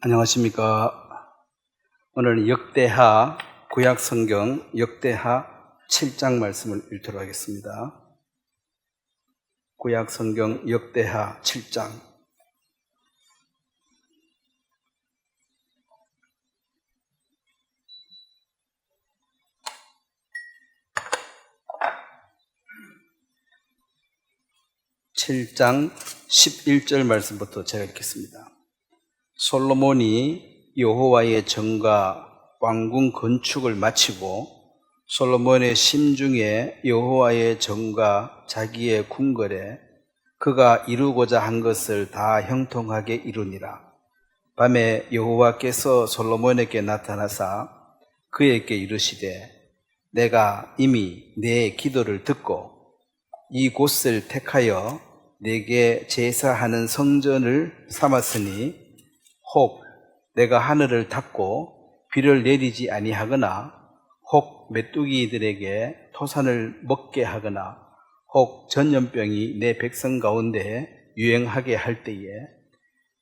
안녕하십니까. 오늘은 역대하, 구약성경 역대하 7장 말씀을 읽도록 하겠습니다. 구약성경 역대하 7장. (7장) 11절 말씀부터 제가 읽겠습니다. 솔로몬이 여호와의 전과 왕궁 건축을 마치고 솔로몬의 심중에 여호와의 전과 자기의 궁궐에 그가 이루고자 한 것을 다 형통하게 이루니라. 밤에 여호와께서 솔로몬에게 나타나사 그에게 이르시되 내가 이미 내 기도를 듣고 이 곳을 택하여 내게 제사하는 성전을 삼았으니 혹 내가 하늘을 닫고 비를 내리지 아니하거나 혹 메뚜기들에게 토산을 먹게 하거나 혹 전염병이 내 백성 가운데 유행하게 할 때에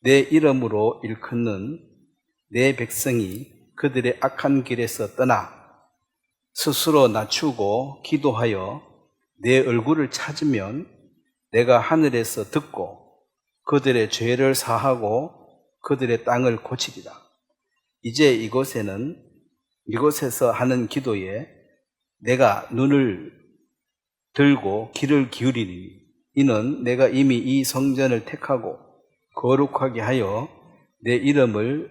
내 이름으로 일컫는 내 백성이 그들의 악한 길에서 떠나 스스로 낮추고 기도하여 내 얼굴을 찾으면 내가 하늘에서 듣고 그들의 죄를 사하고 그들의 땅을 고치리라. 이제 이곳에서 하는 기도에 내가 눈을 들고 귀를 기울이니 이는 내가 이미 이 성전을 택하고 거룩하게 하여 내 이름을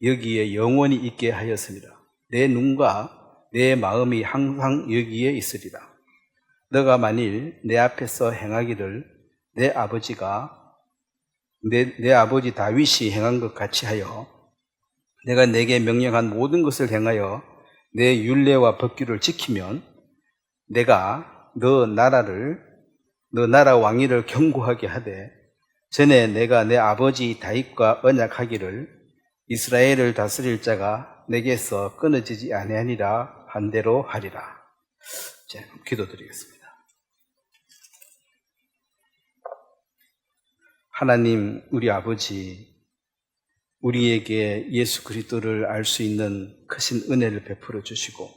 여기에 영원히 있게 하였습니다. 내 눈과 내 마음이 항상 여기에 있으리라. 너가 만일 내 앞에서 행하기를 내 아버지 다윗이 행한 것 같이 하여 내가 내게 명령한 모든 것을 행하여 내 율례와 법규를 지키면 내가 너 나라 왕위를 견고하게 하되 전에 내가 내 아버지 다윗과 언약하기를 이스라엘을 다스릴 자가 내게서 끊어지지 아니하니라 한 대로 하리라. 자, 기도드리겠습니다. 하나님, 우리 아버지, 우리에게 예수 그리스도를 알 수 있는 크신 은혜를 베풀어 주시고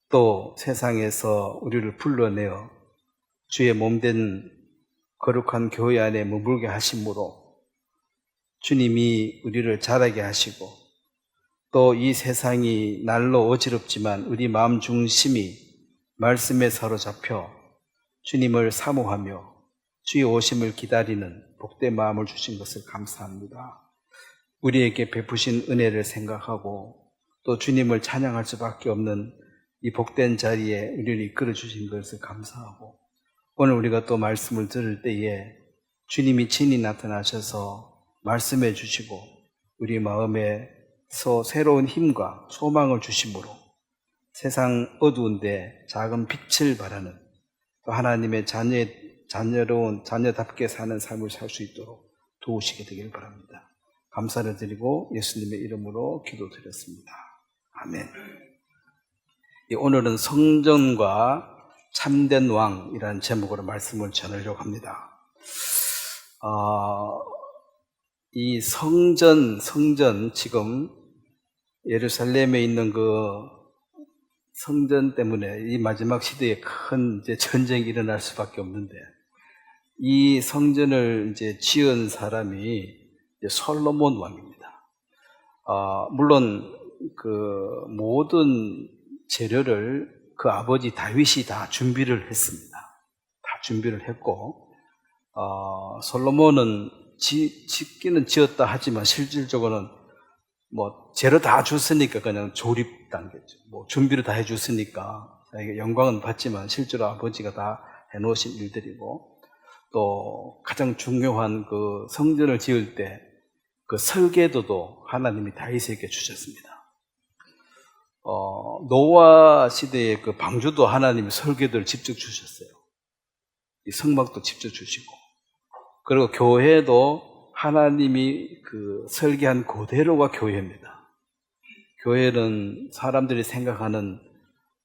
또 세상에서 우리를 불러내어 주의 몸된 거룩한 교회 안에 머물게 하심으로 주님이 우리를 자라게 하시고 또 이 세상이 날로 어지럽지만 우리 마음 중심이 말씀에 사로잡혀 주님을 사모하며 주의 오심을 기다리는 복된 마음을 주신 것을 감사합니다. 우리에게 베푸신 은혜를 생각하고 또 주님을 찬양할 수밖에 없는 이 복된 자리에 우리를 이끌어 주신 것을 감사하고 오늘 우리가 또 말씀을 들을 때에 주님이 친히 나타나셔서 말씀해 주시고 우리 마음에서 새로운 힘과 소망을 주심으로 세상 어두운데 작은 빛을 바라는 또 하나님의 자녀로운 자녀답게 사는 삶을 살 수 있도록 도우시게 되길 바랍니다. 감사를 드리고 예수님의 이름으로 기도드렸습니다. 아멘. 오늘은 성전과 참된 왕이라는 제목으로 말씀을 전하려고 합니다. 이 성전 지금 예루살렘에 있는 그 성전 때문에 이 마지막 시대에 큰 전쟁이 일어날 수밖에 없는데 이 성전을 지은 사람이 솔로몬 왕입니다. 물론 그 모든 재료를 그 아버지 다윗이 다 준비를 했습니다. 다 준비를 했고 솔로몬은 짓기는 지었다 하지만 실질적으로는 재료 다 줬으니까 그냥 조립 단계죠. 준비를 다 해줬으니까 영광은 받지만 실제로 아버지가 다 해놓으신 일들이고 또 가장 중요한 그 성전을 지을 때 그 설계도도 하나님이 다윗에게 주셨습니다. 노아 시대의 그 방주도 하나님이 설계도를 직접 주셨어요. 이 성막도 직접 주시고 그리고 교회도 하나님이 그 설계한 그대로가 교회입니다. 교회는 사람들이 생각하는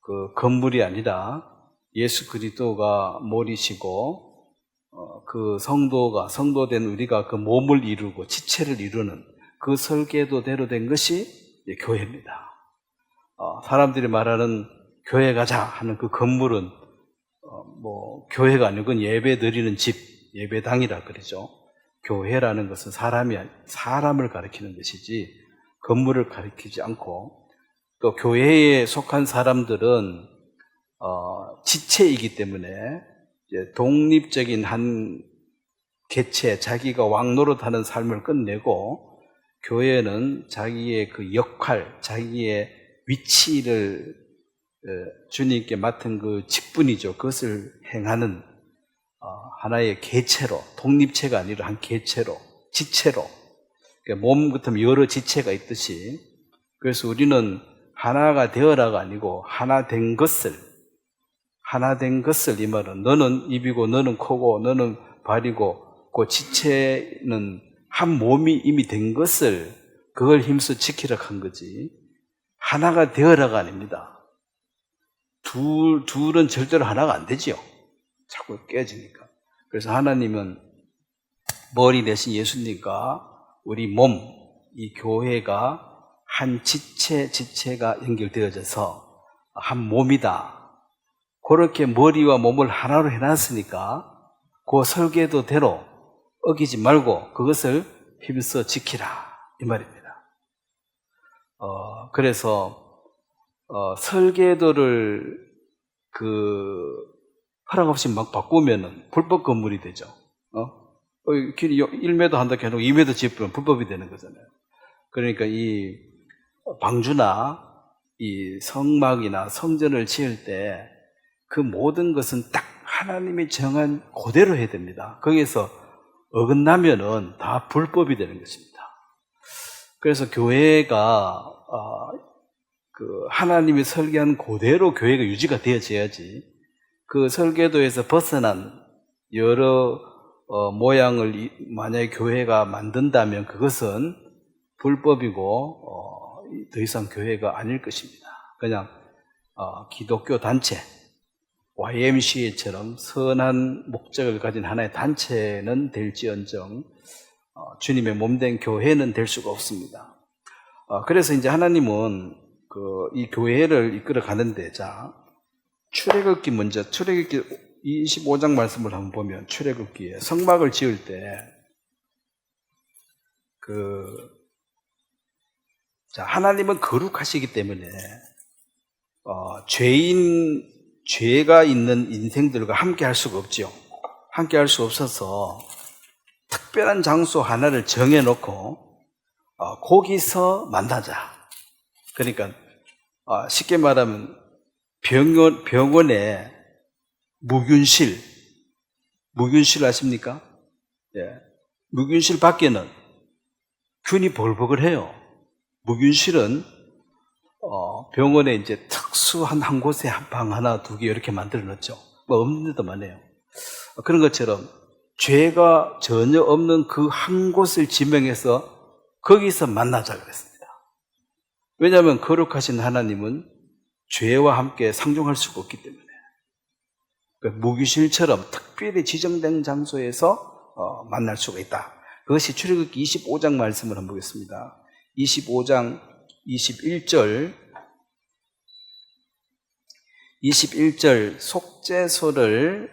그 건물이 아니라 예수 그리스도가 머리시고 그 성도된 우리가 그 몸을 이루고 지체를 이루는 그 설계도대로 된 것이 교회입니다. 사람들이 말하는 교회 가자 하는 그 건물은 교회가 아니고 그건 예배 드리는 집, 예배당이라 그러죠. 교회라는 것은 사람을 가리키는 것이지 건물을 가리키지 않고, 또 교회에 속한 사람들은 지체이기 때문에 이제 독립적인 한 개체, 자기가 왕노릇하는 삶을 끝내고 교회는 자기의 그 역할, 자기의 위치를 주님께 맡은 그 직분이죠. 그것을 행하는 하나의 개체로, 독립체가 아니라 한 개체로, 지체로, 몸 같으면 여러 지체가 있듯이, 그래서 우리는 하나가 되어라가 아니고 하나 된 것을 이 말은 너는 입이고 너는 코고 너는 발이고 그 지체는 한 몸이 이미 된 것을 그걸 힘써 지키라 한 거지, 하나가 되어라가 아닙니다. 둘은 절대로 하나가 안 되지요. 자꾸 깨지니까. 그래서 하나님은 머리 대신 예수님과 우리 몸, 이 교회가 한 지체가 연결되어져서 한 몸이다. 그렇게 머리와 몸을 하나로 해놨으니까 그 설계도대로 어기지 말고 그것을 힘써 지키라, 이 말입니다. 그래서 설계도를 허락 없이 막 바꾸면은 불법 건물이 되죠. 길이 1m 한다 해도 2m 지으면 불법이 되는 거잖아요. 그러니까 이 방주나 이 성막이나 성전을 지을 때 그 모든 것은 딱 하나님이 정한 그대로 해야 됩니다. 거기에서 어긋나면은 다 불법이 되는 것입니다. 그래서 교회가 하나님이 설계한 그대로 교회가 유지가 되어져야지, 그 설계도에서 벗어난 여러 모양을 만약에 교회가 만든다면 그것은 불법이고 더 이상 교회가 아닐 것입니다. 그냥 기독교 단체, YMCA처럼 선한 목적을 가진 하나의 단체는 될지언정 주님의 몸된 교회는 될 수가 없습니다. 그래서 이제 하나님은 이 교회를 이끌어 가는데, 자, 출애굽기 먼저, 출애굽기 25장 말씀을 한번 보면, 출애굽기에 성막을 지을 때 하나님은 거룩하시기 때문에 죄가 있는 인생들과 함께 할 수가 없죠. 함께 할 수 없어서 특별한 장소 하나를 정해놓고 거기서 만나자. 그러니까 쉽게 말하면 병원에 무균실 아십니까? 예. 무균실 밖에는 균이 벌벅을 무균실은 병원에 이제 특수한 한 곳에 한 방 하나, 두 개 이렇게 만들어 놓죠. 없는 데도 많아요. 그런 것처럼 죄가 전혀 없는 그 한 곳을 지명해서 거기서 만나자 그랬습니다. 왜냐하면 거룩하신 하나님은 죄와 함께 상종할 수가 없기 때문에. 무균실처럼 특별히 지정된 장소에서 만날 수가 있다. 그것이 출애굽기 25장 말씀을 한번 보겠습니다. 25장 21절 속죄소를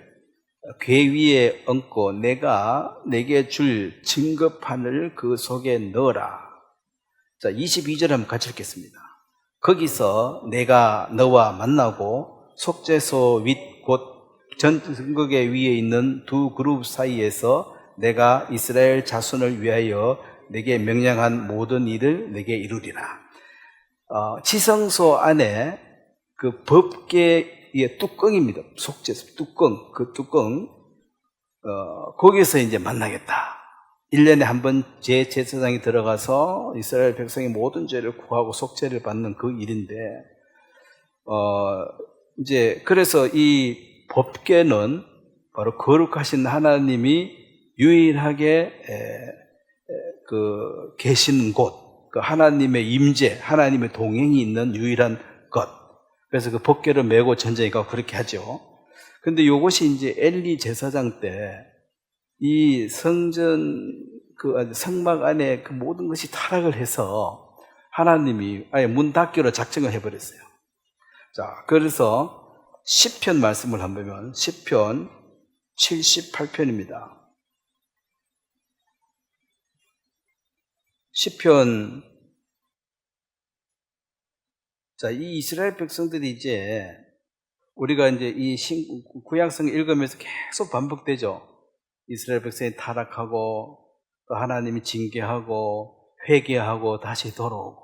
궤 위에 얹고 내가 내게 줄 증거판을 그 속에 넣어라. 자, 22절 한번 같이 읽겠습니다. 거기서 내가 너와 만나고 속죄소 윗 곧 증거궤 위에 있는 두 그룹 사이에서 내가 이스라엘 자손을 위하여 내게 명령한 모든 일을 내게 이루리라. 지성소 안에 그 법궤의 뚜껑입니다. 속죄소 뚜껑, 그 뚜껑, 거기서 이제 만나겠다. 1년에 한 번 제사장이 들어가서 이스라엘 백성의 모든 죄를 구하고 속죄를 받는 그 일인데, 이제 그래서 이 법궤는 바로 거룩하신 하나님이 유일하게 계시는 곳, 그 하나님의 임재, 하나님의 동행이 있는 유일한 것. 그래서 그 법궤를 메고 전쟁에 가고 그렇게 하죠. 근데 이것이 이제 엘리 제사장 때 이 성전 그 성막 안에 그 모든 것이 타락을 해서 하나님이 아예 문 닫기로 작정을 해버렸어요. 자, 그래서 시편 말씀을 한번 보면 시편 78편입니다. 시편. 자, 이 이스라엘 백성들이 이제 우리가 이제 이 구약성 읽으면서 계속 반복되죠. 이스라엘 백성이 타락하고 또 하나님이 징계하고 회개하고 다시 돌아오고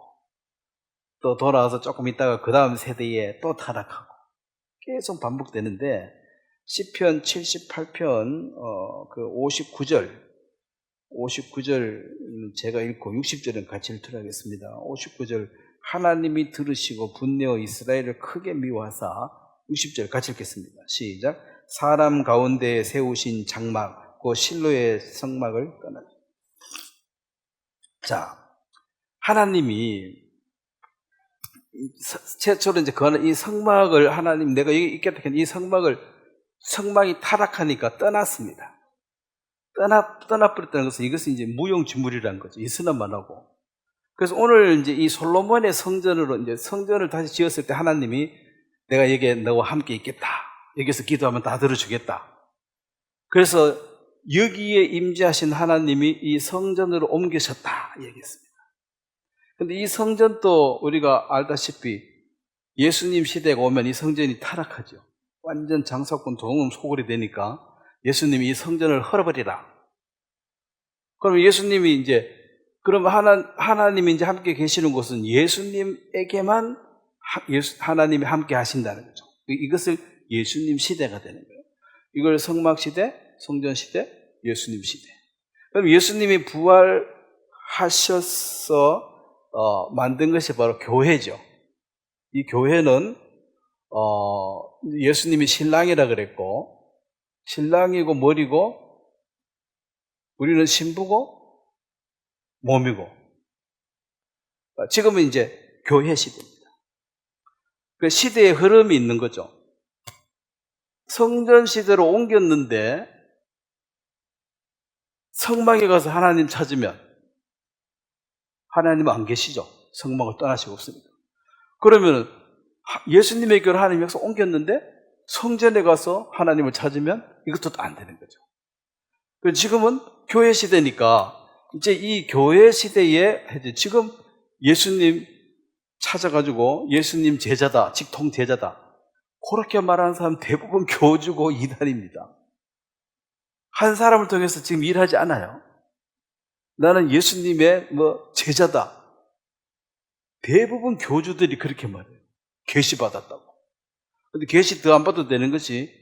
또 돌아와서 조금 있다가 그 다음 세대에 또 타락하고 계속 반복되는데 시편 78편 그 59절 제가 읽고 60절은 같이 읽도록 하겠습니다. 59절 하나님이 들으시고 분내어 이스라엘을 크게 미워하사 60절 같이 읽겠습니다. 시작. 사람 가운데에 세우신 장막 그 실로의 성막을 떠나. 자, 하나님이 최초로 이제 이 성막을 하나님 내가 여기 있겠다 했는데 이 성막이 타락하니까 떠났습니다. 떠나버렸다는 것은 이것은 이제 무용지물이라는 거죠. 있으나만 하고. 그래서 오늘 이제 이 솔로몬의 성전으로 이제 성전을 다시 지었을 때 하나님이 내가 여기에 너와 함께 있겠다. 여기서 기도하면 다 들어주겠다. 그래서 여기에 임재하신 하나님이 이 성전으로 옮기셨다 얘기했습니다. 근데 이 성전도 우리가 알다시피 예수님 시대가 오면 이 성전이 타락하죠. 완전 장사꾼 동음 소굴이 되니까 예수님이 이 성전을 헐어버리라. 그럼 예수님이 이제 그럼 하나님이 이제 함께 계시는 곳은 예수님에게만 하나님이 함께 하신다는 거죠. 이것을 예수님 시대가 되는 거예요. 이걸 성막 시대, 성전 시대, 예수님 시대. 그럼 예수님이 부활하셔서 만든 것이 바로 교회죠. 이 교회는 예수님이 신랑이라 그랬고 신랑이고 머리고 우리는 신부고 몸이고 지금은 이제 교회 시대입니다. 그 시대의 흐름이 있는 거죠. 성전 시대로 옮겼는데 성막에 가서 하나님 찾으면 하나님은 안 계시죠. 성막을 떠나시고 없습니다. 그러면 예수님의 교회를 하나님이 여기서 옮겼는데 성전에 가서 하나님을 찾으면 이것도 안 되는 거죠. 지금은 교회 시대니까 이제 이 교회 시대에 지금 예수님 찾아가지고 예수님 제자다, 직통 제자다 그렇게 말하는 사람 대부분 교주고 이단입니다. 한 사람을 통해서 지금 일하지 않아요. 나는 예수님의 제자다. 대부분 교주들이 그렇게 말해요. 계시 받았다고. 근데 계시 더 안 받아도 되는 것이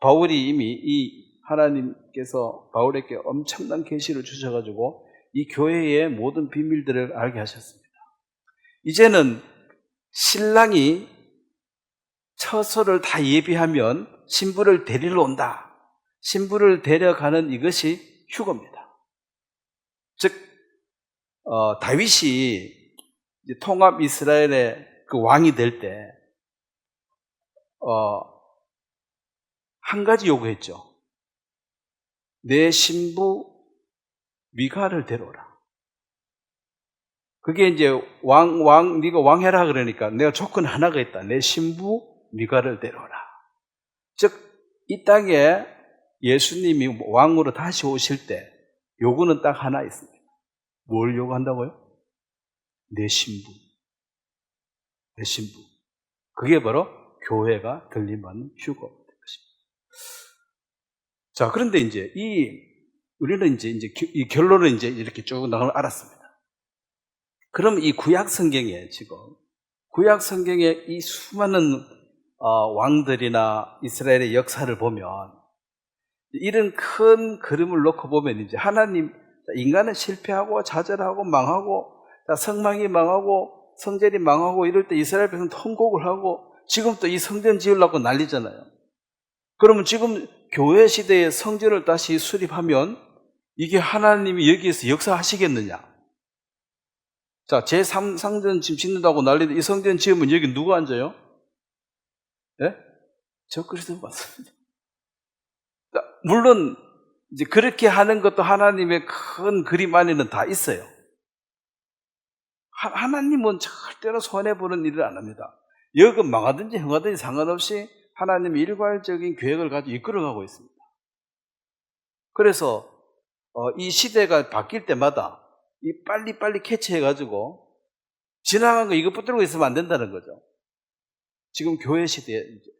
바울이 이미 이 하나님께서 바울에게 엄청난 계시를 주셔가지고 이 교회의 모든 비밀들을 알게 하셨습니다. 이제는 신랑이 처소를 다 예비하면 신부를 데리러 온다. 신부를 데려가는 이것이 휴거입니다. 즉 다윗이 이제 통합 이스라엘의 그 왕이 될 때 한 가지 요구했죠. 내 신부 미갈을 데려오라. 그게 이제 네가 왕해라 그러니까 내가 조건 하나가 있다. 내 신부 미갈을 데려오라. 즉, 이 땅에 예수님이 왕으로 다시 오실 때 요구는 딱 하나 있습니다. 뭘 요구한다고요? 내 신부. 내 신부. 그게 바로 교회가 들림받는 휴거입니다. 자, 그런데 이제 우리는 이제 이 결론을 이제 이렇게 쭉 나가면 알았습니다. 그럼 이 구약 성경에 구약 성경에 이 수많은 왕들이나 이스라엘의 역사를 보면 이런 큰 그림을 놓고 보면 이제 하나님, 인간은 실패하고 좌절하고 망하고 성막이 망하고 성전이 망하고 이럴 때 이스라엘 백성은 통곡을 하고 지금 또 이 성전 지으려고 난리잖아요. 그러면 지금 교회 시대의 성전을 다시 수립하면 이게 하나님이 여기에서 역사하시겠느냐? 자, 제3상전 지금 짓는다고 난리인데 이 성전 지으면 여기 누가 앉아요? 예? 저 그리스도 맞습니다. 물론 이제 그렇게 하는 것도 하나님의 큰 그림 안에는 다 있어요. 하나님은 절대로 손해보는 일을 안 합니다. 여건 망하든지 흥하든지 상관없이 하나님이 일괄적인 계획을 가지고 이끌어가고 있습니다. 그래서 이 시대가 바뀔 때마다 이 빨리빨리 캐치해가지고 지나간 거 이거 붙들고 있으면 안 된다는 거죠. 지금 교회 시대에 이제.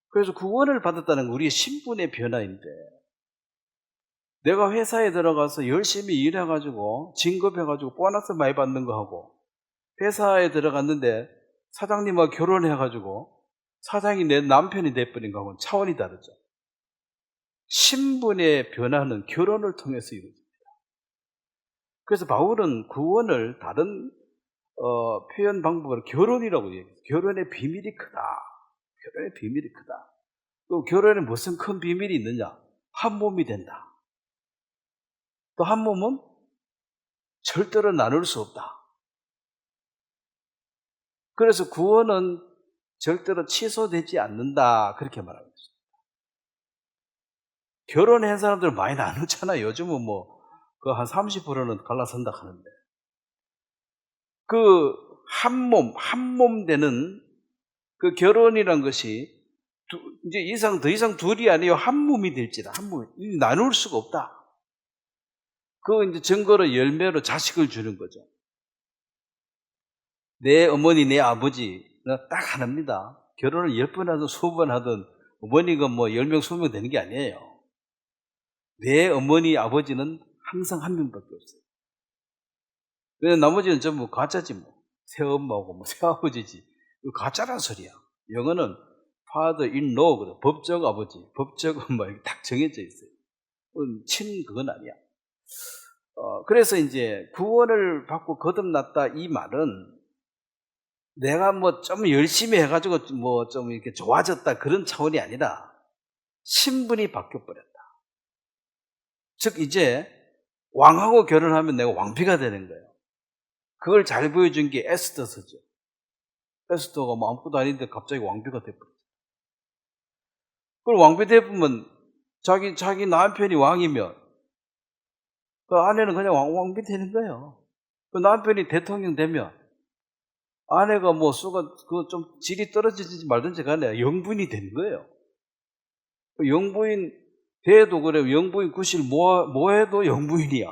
그래서 구원을 받았다는 건 우리의 신분의 변화인데, 내가 회사에 들어가서 열심히 일해가지고 진급해가지고 보너스 많이 받는 거하고, 회사에 들어갔는데 사장님과 결혼해가지고 사장이 내 남편이 돼버린 거하고는 차원이 다르죠. 신분의 변화는 결혼을 통해서 이루어집니다. 그래서 바울은 구원을 다른 표현 방법으로 결혼이라고 얘기해요. 결혼의 비밀이 크다. 결혼의 비밀이 크다. 또 결혼에 무슨 큰 비밀이 있느냐? 한 몸이 된다. 또 한 몸은 절대로 나눌 수 없다. 그래서 구원은 절대로 취소되지 않는다. 그렇게 말하고 있습니다. 결혼한 사람들 많이 나누잖아요. 요즘은 뭐 그 한 30%는 갈라선다 하는데, 그 한 몸 되는 그 결혼이란 것이 이제 더 이상 둘이 아니요 한 몸이 될지라, 한 몸, 나눌 수가 없다. 그 이제 증거로 열매로 자식을 주는 거죠. 내 어머니, 내 아버지 딱 하나입니다. 결혼을 10번 하든 20번 하든 어머니가 뭐 10명, 20명 되는 게 아니에요. 내 어머니, 아버지는 항상 한 명밖에 없어요. 그냥 나머지는 전부 가짜지 뭐. 새엄마고 뭐 새아버지지. 이거 가짜란 소리야. 영어는 father in law, 법적 아버지, 법적 엄마, 이렇게 딱 정해져 있어요. 그건 아니야. 그래서 이제 구원을 받고 거듭났다 이 말은 내가 뭐 좀 열심히 해가지고 뭐 좀 이렇게 좋아졌다 그런 차원이 아니라 신분이 바뀌어버렸다. 즉 이제 왕하고 결혼하면 내가 왕비가 되는 거예요. 그걸 잘 보여준 게 에스더서죠. 에스더가 뭐 아무것도 아닌데 갑자기 왕비가 돼버렸어요. 그럼 왕비 되면 자기 남편이 왕이면 그 아내는 그냥 왕비 되는 거예요. 그 남편이 대통령 되면 아내가 뭐 좀 질이 떨어지지 말든지 간에 영부인이 되는 거예요. 영부인 돼도 그래, 영부인 구실 뭐 해도 영부인이야.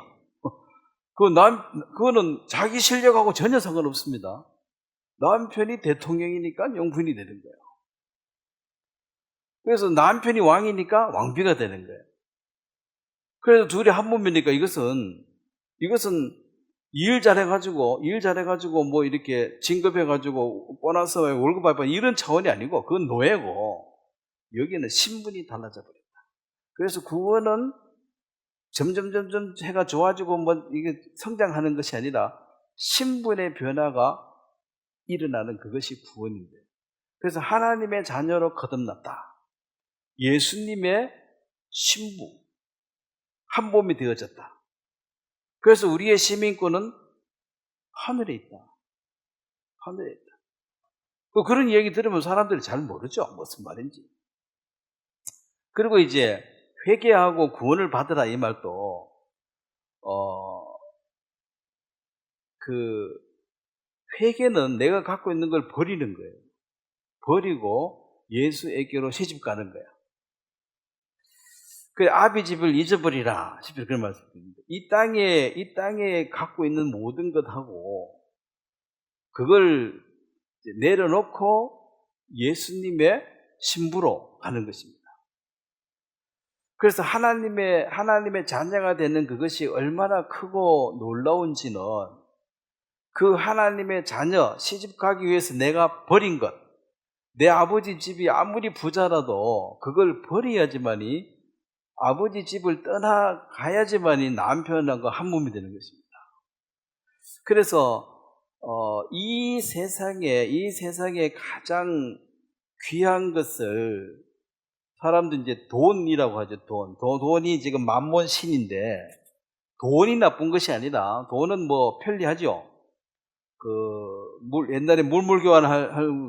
그거는 자기 실력하고 전혀 상관없습니다. 남편이 대통령이니까 영부인이 되는 거예요. 그래서 남편이 왕이니까 왕비가 되는 거예요. 그래서 둘이 한 몸이니까 이것은 일 잘해가지고 뭐 이렇게 진급해가지고 보너스 월급 받고 이런 차원이 아니고 그건 노예고, 여기는 신분이 달라져 버렸다. 그래서 구원은 점점 해가 좋아지고 뭐 이게 성장하는 것이 아니라 신분의 변화가 일어나는 그것이 구원인데, 그래서 하나님의 자녀로 거듭났다. 예수님의 신부, 한 몸이 되어졌다. 그래서 우리의 시민권은 하늘에 있다. 하늘에 있다. 그런 얘기 들으면 사람들이 잘 모르죠. 무슨 말인지. 그리고 이제 회개하고 구원을 받으라 이 말도 그 회개는 내가 갖고 있는 걸 버리는 거예요. 버리고 예수에게로 시집 가는 거야. 그 아비 집을 잊어버리라. 싶어서 그런 말씀드립니다. 이 땅에 갖고 있는 모든 것하고 그걸 내려놓고 예수님의 신부로 가는 것입니다. 그래서 하나님의 자녀가 되는 그것이 얼마나 크고 놀라운지는 그 하나님의 자녀 시집 가기 위해서 내가 버린 것, 내 아버지 집이 아무리 부자라도 그걸 버려야지만이, 아버지 집을 떠나가야지만이 남편하고 한 몸이 되는 것입니다. 그래서 이 세상에 가장 귀한 것을 사람들 이제 돈이라고 하죠. 돈이 지금 만몬 신인데, 돈이 나쁜 것이 아니라 돈은 뭐 편리하죠. 옛날에 물물 교환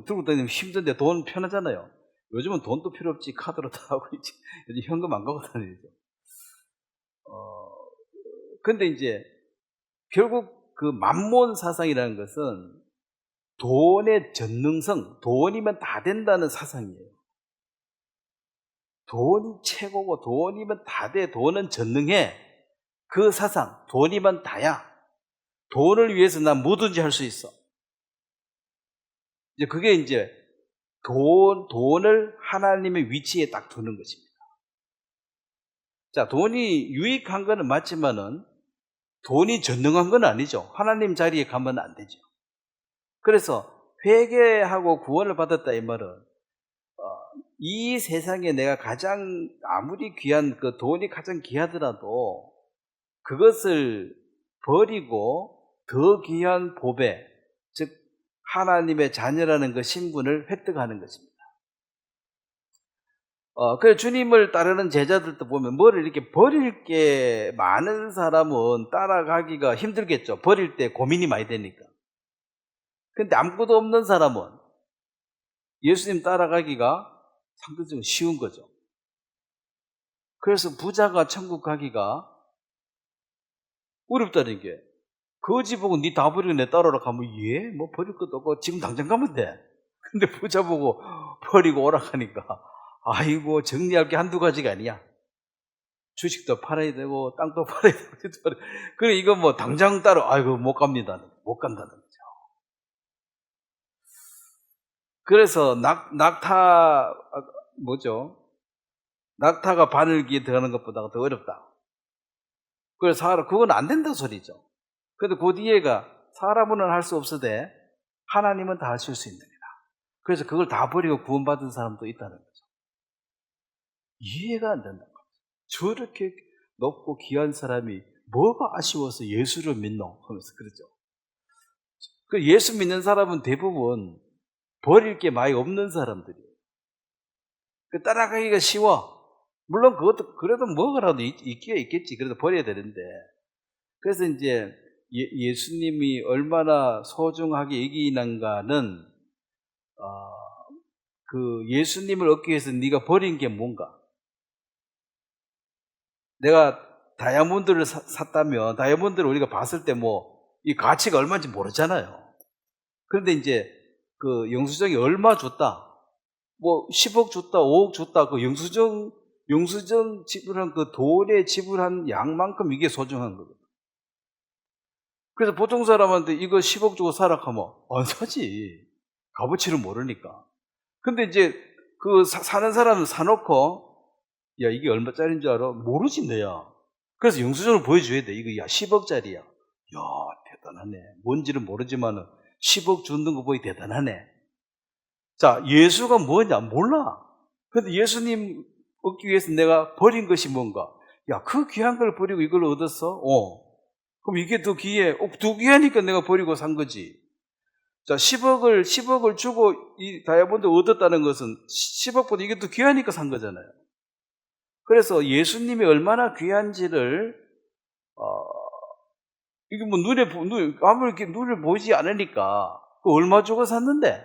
들고 다니면 힘든데 돈 편하잖아요. 요즘은 돈도 필요 없지. 카드로 다 하고 있지. 요즘 현금 안 갖고 다니죠. 근데 이제 결국 그 만몬 사상이라는 것은 돈의 전능성, 돈이면 다 된다는 사상이에요. 돈이 최고고 돈이면 다 돼, 돈은 전능해. 그 사상, 돈이면 다야. 돈을 위해서 난 뭐든지 할 수 있어. 이제 그게 이제 돈을 하나님의 위치에 딱 두는 것입니다. 자, 돈이 유익한 거는 맞지만은 돈이 전능한 건 아니죠. 하나님 자리에 가면 안 되죠. 그래서 회개하고 구원을 받았다 이 말은 이 세상에 내가 가장 아무리 귀한 그 돈이 가장 귀하더라도 그것을 버리고 더 귀한 보배, 즉 하나님의 자녀라는 그 신분을 획득하는 것입니다. 그래서 주님을 따르는 제자들도 보면 뭐를 이렇게 버릴 게 많은 사람은 따라가기가 힘들겠죠. 버릴 때 고민이 많이 되니까. 근데 아무것도 없는 사람은 예수님 따라가기가 상대적으로 쉬운 거죠. 그래서 부자가 천국 가기가 어렵다는 게, 거지 보고 니 다 버리고 내 따라오라 하면 예? 뭐 버릴 것도 없고 지금 당장 가면 돼. 근데 부자 보고 버리고 오라 하니까 아이고 정리할 게 한두 가지가 아니야. 주식도 팔아야 되고 땅도 팔아야 되고 그래 이거 뭐 당장 따라 아이고 못 갑니다. 못 간다는 거죠. 그래서 낙타가 바늘기에 들어가는 것보다 더 어렵다. 그래서 그건 안 된다 소리죠. 그런데 그 뒤에가 사람은 할 수 없으되 하나님은 다 하실 수 있느니라. 그래서 그걸 다 버리고 구원받은 사람도 있다는 거죠. 이해가 안 된다. 저렇게 높고 귀한 사람이 뭐가 아쉬워서 예수를 믿노? 하면서 그러죠. 그 예수 믿는 사람은 대부분 버릴 게 많이 없는 사람들이에요. 따라가기가 쉬워. 물론 그것도 그래도 뭐가라도 있기가 있겠지. 그래도 버려야 되는데. 그래서 이제 예수님이 얼마나 소중하게 여기는가는 그 예수님을 얻기 위해서 네가 버린 게 뭔가. 내가 다이아몬드를 샀다면 다이아몬드를 우리가 봤을 때 뭐 이 가치가 얼마인지 모르잖아요. 그런데 이제 그 영수증이 얼마 줬다, 뭐 10억 줬다, 5억 줬다, 그 영수증 지불한 그 돈에 지불한 양만큼 이게 소중한 거거든. 그래서 보통 사람한테 이거 10억 주고 사라 하면 안 사지. 값어치를 모르니까. 근데 이제 그 사는 사람은 사놓고 야 이게 얼마짜리인 줄 알아? 모르지 너야. 그래서 영수증을 보여줘야 돼. 이거 야 10억짜리야. 야 대단하네. 뭔지는 모르지만 10억 주는 거 보이 대단하네. 자, 예수가 뭐냐 몰라. 근데 예수님 얻기 위해서 내가 버린 것이 뭔가. 야, 그 귀한 걸 버리고 이걸 얻었어? 그럼 이게 더 귀해. 더 귀하니까 내가 버리고 산 거지. 자, 10억을 주고 이 다이아몬드 얻었다는 것은 10억보다 이게 더 귀하니까 산 거잖아요. 그래서 예수님이 얼마나 귀한지를 이게 뭐 아무리 이렇게 눈에 보이지 않으니까 얼마 주고 샀는데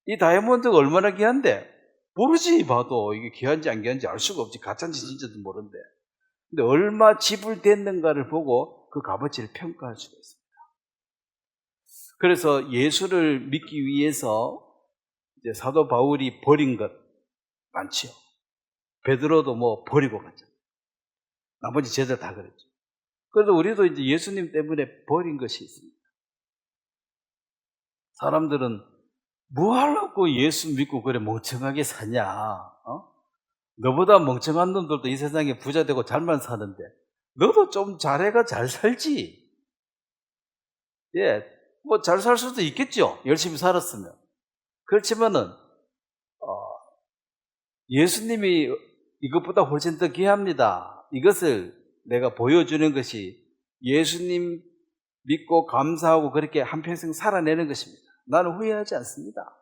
이 다이아몬드가 얼마나 귀한데 모르지. 봐도 이게 귀한지 안 귀한지 알 수가 없지. 가짜인지 진짜도 모르는데. 근데 얼마 지불됐는가를 보고 그 값어치를 평가할 수가 있습니다. 그래서 예수를 믿기 위해서 이제 사도 바울이 버린 것 많지요. 베드로도 뭐 버리고 갔잖아요. 나머지 제자 다 그랬죠. 그래서 우리도 이제 예수님 때문에 버린 것이 있습니다. 사람들은 뭐 하려고 예수 믿고 그래 멍청하게 사냐? 너보다 멍청한 놈들도 이 세상에 부자 되고 잘만 사는데 너도 좀 잘해가 잘 살지. 예, 뭐 잘 살 수도 있겠죠. 열심히 살았으면. 그렇지만은 예수님이 이것보다 훨씬 더 귀합니다. 이것을 내가 보여주는 것이 예수님 믿고 감사하고 그렇게 한평생 살아내는 것입니다. 나는 후회하지 않습니다.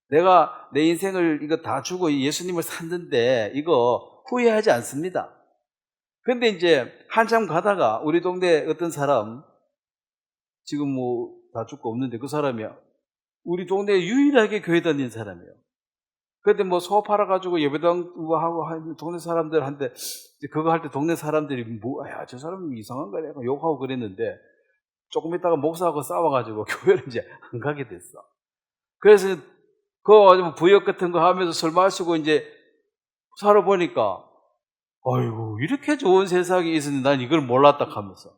내가 내 인생을 이거 다 주고 예수님을 샀는데 이거 후회하지 않습니다. 근데 이제 한참 가다가 우리 동네 어떤 사람, 지금 뭐 다 죽고 없는데 그 사람이야. 우리 동네에 유일하게 교회 다니는 사람이에요. 그때 뭐 소 팔아가지고 예배당 뭐 하고 동네 사람들한테 그거 할 때 동네 사람들이 야, 저 사람 이상한 거야 욕하고 그랬는데 조금 있다가 목사하고 싸워가지고 교회를 이제 안 가게 됐어. 그래서 그 부역 같은 거 하면서 술 마시고 이제 살아보니까 아이고 이렇게 좋은 세상이 있었는데 난 이걸 몰랐다 하면서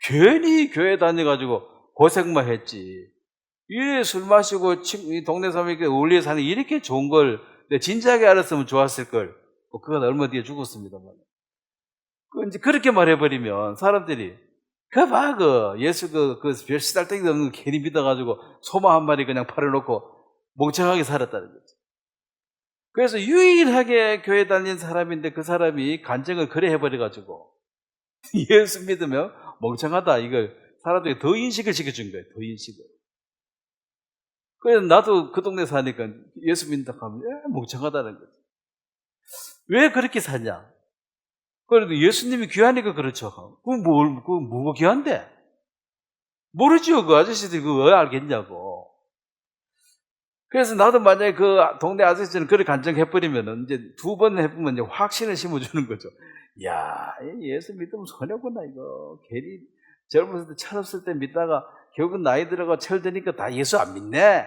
괜히 교회 다녀가지고 고생만 했지. 이래 술 마시고 이 동네 사람에게 어울려 사는 이렇게 좋은 걸 내가 진작에 알았으면 좋았을 걸. 그건 얼마 뒤에 죽었습니다만. 이제 그렇게 말해버리면 사람들이 예수 별 시달때기도 없는 거 괜히 믿어가지고 소마 한 마리 그냥 팔아놓고 멍청하게 살았다는 거죠. 그래서 유일하게 교회 다닌 사람인데 그 사람이 간증을 그래 해버려가지고 예수 믿으면 멍청하다 이걸 사람들이 더 인식을 시켜준 거예요. 더 인식을. 그래서 나도 그 동네 사니까 예수 믿는다 하면 멍청하다는 거죠. 왜 그렇게 사냐? 그래도 예수님이 귀하니까 그렇죠. 그건 뭐가 귀한데? 모르죠. 그 아저씨들이 그거 왜 알겠냐고. 그래서 나도 만약에 그 동네 아저씨는 그렇게 간증해버리면은 이제 두 번 해보면 이제 확신을 심어주는 거죠. 야, 예수 믿으면 손해구나, 이거. 괜히 젊었을 때, 철없을 때 믿다가 결국은 나이 들어가 철드니까 다 예수 안 믿네?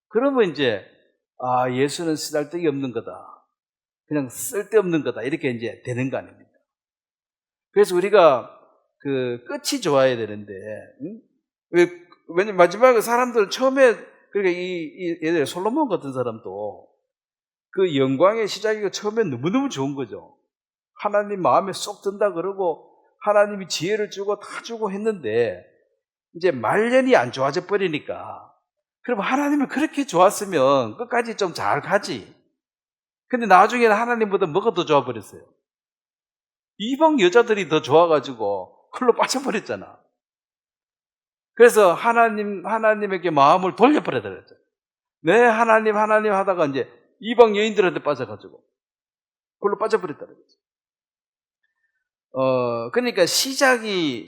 그러면 이제, 예수는 쓰잘데기 없는 거다. 그냥 쓸데없는 거다. 이렇게 이제 되는 거 아닙니까? 그래서 우리가 끝이 좋아야 되는데, 응? 왜냐면 마지막에 사람들 처음에, 그러니까 예를 솔로몬 같은 사람도 그 영광의 시작이 처음에 너무너무 좋은 거죠. 하나님 마음에 쏙 든다 그러고 하나님이 지혜를 주고 다 주고 했는데 이제 말년이 안 좋아져 버리니까 그럼 하나님은 그렇게 좋았으면 끝까지 좀 잘 가지. 근데 나중에는 하나님보다 뭐가 더 좋아 버렸어요? 이방 여자들이 더 좋아가지고 그걸로 빠져버렸잖아. 그래서 하나님에게 마음을 돌려버려야 되죠. 네, 하나님 하다가 이제 이방 여인들한테 빠져가지고 그걸로 빠져버렸다는 거죠. 그러니까 시작이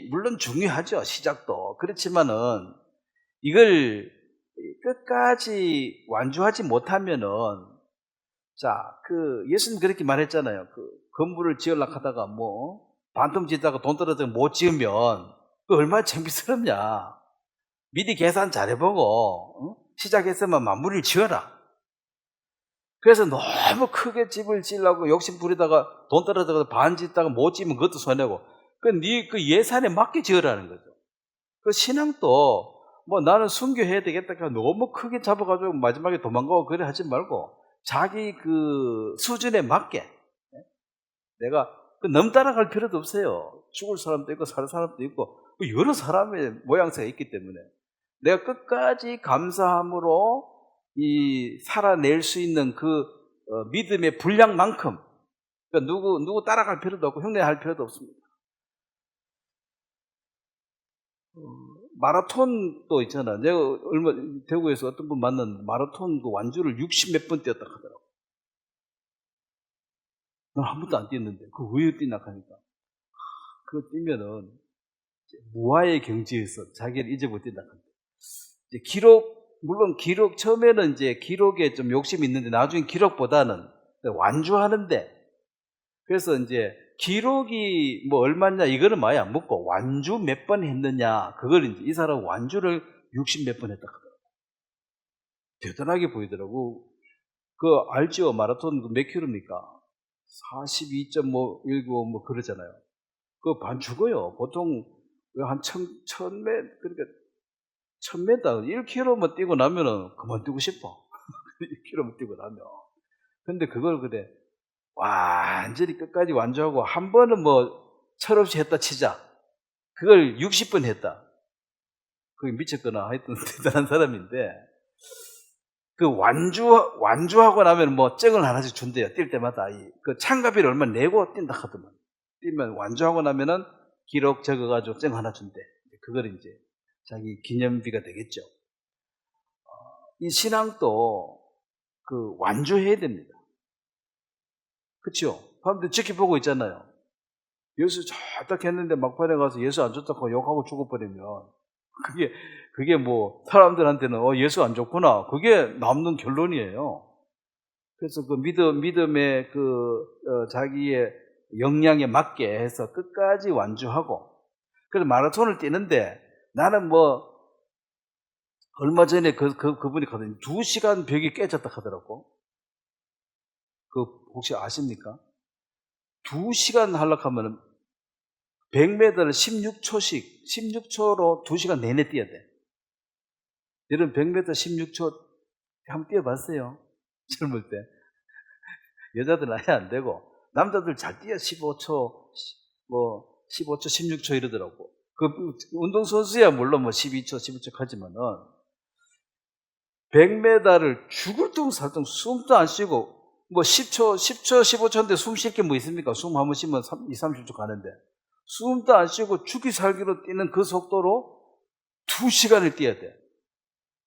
물론 중요하죠. 시작도. 그렇지만은 이걸 끝까지 완주하지 못하면은 예수님 그렇게 말했잖아요. 건물을 지으려고 하다가 반틈 짓다가 돈 떨어져서 못 지으면 얼마나 창피스럽냐. 미리 계산 잘해보고 시작했으면 마무리를 지어라. 그래서 너무 크게 집을 지으려고 욕심 부리다가 돈 떨어져서 반 짓다가 못 지으면 그것도 손해고. 그 예산에 맞게 지으라는 거죠. 그 신앙도 나는 순교해야 되겠다. 너무 크게 잡아가지고 마지막에 도망가고 그래 하지 말고 자기 그 수준에 맞게. 내가 너무 따라갈 필요도 없어요. 죽을 사람도 있고 살 사람도 있고 여러 사람의 모양새가 있기 때문에 내가 끝까지 감사함으로 살아낼 수 있는 믿음의 분량만큼 그러니까 누구 따라갈 필요도 없고 흉내할 필요도 없습니다. 마라톤도 있잖아. 내가 대구에서 어떤 분 만났는데 마라톤 완주를 60몇 번 뛰었다 하더라고. 난 한 번도 안 뛰었는데 왜 뛰나 하니까 그거 뛰면은 무아의 경지에서 자기를 잊어버려 뛴다 하니까 물론 처음에는 이제 기록에 좀 욕심이 있는데 나중에 기록보다는 완주하는데 그래서 이제 기록이 얼마냐 이거는 많이 안 묻고 완주 몇 번 했느냐 그걸 이제 이 사람 완주를 60 몇 번 했다 하더라고. 대단하게 보이더라고. 알죠? 마라톤 몇 킬로입니까? 42.19 그러잖아요. 반 죽어요. 보통 한 1000m 그러니까 1000m 1km만 뛰고 나면은 그만두고 싶어. 1km만 뛰고 나면. 근데 그걸 완전히 끝까지 완주하고 한 번은 철없이 했다 치자. 그걸 60번 했다. 그게 미쳤거나 하여튼 대단한 사람인데 완주하고 나면 증을 하나씩 준대요. 뛸 때마다 참가비를 얼마 내고 뛴다 하더만. 뛰면 완주하고 나면은 기록 적어가지고 증 하나 준대. 그걸 이제 자기 기념비가 되겠죠. 이 신앙도 완주해야 됩니다. 그렇죠? 사람들 지켜보고 있잖아요. 예수 잘 딱 했는데 막판에 가서 예수 안 좋다고 욕하고 죽어버리면 그게 뭐 사람들한테는 예수 안 좋구나, 그게 남는 결론이에요. 그래서 그 믿음의 자기의 역량에 맞게 해서 끝까지 완주하고, 그래서 마라톤을 뛰는데 나는 뭐 얼마 전에 그분이 가더니 2시간 벽이 깨졌다 하더라고. 혹시 아십니까? 2시간 하려면 100m를 16초로 2시간 내내 뛰어야 돼. 여러분 100m 16초 한번 뛰어봤어요? 젊을 때. 여자들은 아예 안 되고, 남자들 잘 뛰어 15초, 16초 이러더라고. 운동선수야 물론 12초, 15초 하지만은 100m를 죽을 둥 살둥 숨도 안 쉬고, 10초, 15초인데 숨 쉴 게 뭐 있습니까? 숨 한 번 쉬면 30초 가는데. 숨도 안 쉬고 죽기 살기로 뛰는 그 속도로 2시간을 뛰어야 돼.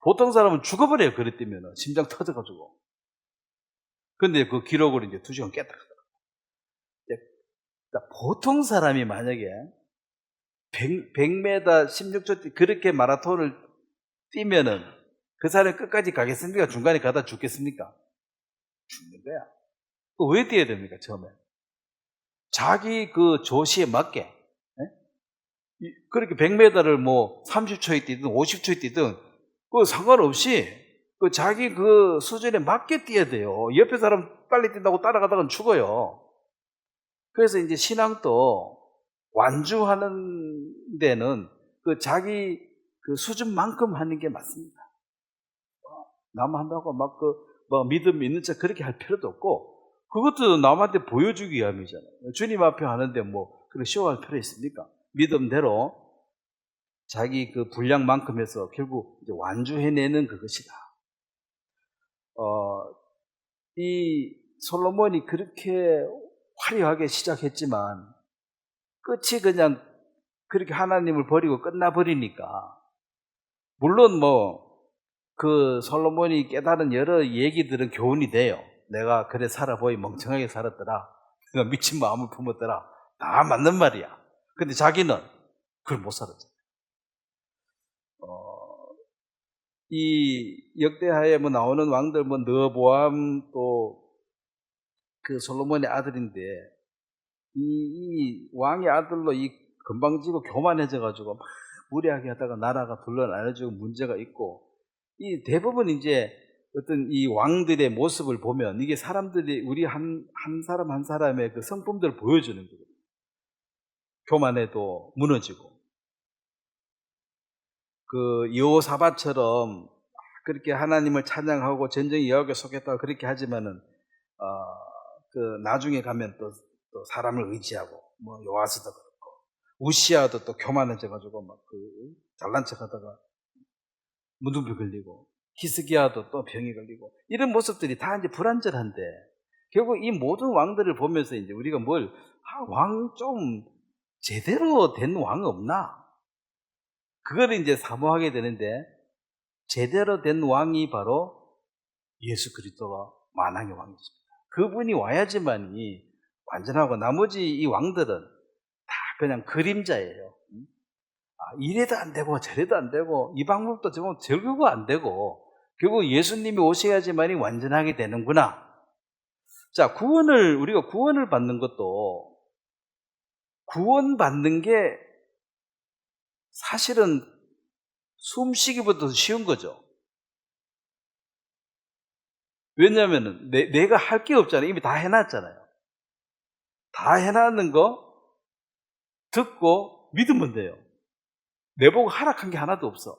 보통 사람은 죽어버려요, 그래 뛰면은. 심장 터져가지고. 근데 그 기록을 이제 2시간 깼다 하더라고요. 보통 사람이 만약에 100m 16초 그렇게 마라톤을 뛰면은 그 사람이 끝까지 가겠습니까? 중간에 가다 죽겠습니까? 죽는 거야. 왜 뛰어야 됩니까, 처음에? 자기 그 조시에 맞게. 그렇게 100m를 30초에 뛰든 50초에 뛰든 상관없이 자기 그 수준에 맞게 뛰어야 돼요. 옆에 사람 빨리 뛴다고 따라가다가는 죽어요. 그래서 이제 신앙도 완주하는 데는 자기 그 수준만큼 하는 게 맞습니다. 남 한다고 믿음 있는 척 그렇게 할 필요도 없고, 그것도 남한테 보여주기 위함이잖아요. 주님 앞에 하는데 그렇게 쇼할 필요 있습니까? 믿음대로 자기 그 분량만큼 해서 결국 이제 완주해내는 그것이다. 이 솔로몬이 그렇게 화려하게 시작했지만 끝이 그냥 그렇게 하나님을 버리고 끝나버리니까, 물론 그 솔로몬이 깨달은 여러 얘기들은 교훈이 돼요. 내가 그래 살아보이 멍청하게 살았더라, 내가 미친 마음을 품었더라, 다 맞는 말이야. 근데 자기는 그걸 못 살았잖아요. 이 역대하에 나오는 왕들, 느보암, 또 그 솔로몬의 아들인데, 이 왕의 아들로 이 건방지고 교만해져가지고 막 무리하게 하다가 나라가 둘러나눠지고 문제가 있고, 이 대부분 이제 어떤 이 왕들의 모습을 보면 이게 사람들이 우리 한 사람 한 사람의 그 성품들을 보여주는 거거든요. 교만해도 무너지고, 그 여호사밧처럼 그렇게 하나님을 찬양하고 전쟁에 여호와께 속했다고 그렇게 하지만은 그 나중에 가면 또 사람을 의지하고, 요아스도 그렇고, 우시아도 또 교만해져가지고 잘난 척하다가 무등병 걸리고, 히스기야도 또 병이 걸리고, 이런 모습들이 다 이제 불완전한데, 결국 이 모든 왕들을 보면서 이제 우리가 왕 좀 제대로 된 왕 없나? 그걸 이제 사모하게 되는데, 제대로 된 왕이 바로 예수 그리스도가 만왕의 왕이십니다. 그분이 와야지만이 완전하고, 나머지 이 왕들은 다 그냥 그림자예요. 이래도 안 되고 저래도 안 되고 이 방법도 저거가 안 되고, 결국 예수님이 오셔야지만이 완전하게 되는구나. 자, 우리가 구원을 받는 것도, 구원받는 게 사실은 숨쉬기보다 쉬운 거죠. 왜냐하면 내가 할 게 없잖아요. 이미 다 해놨잖아요. 다 해놨는 거 듣고 믿으면 돼요. 내보고 하락한 게 하나도 없어.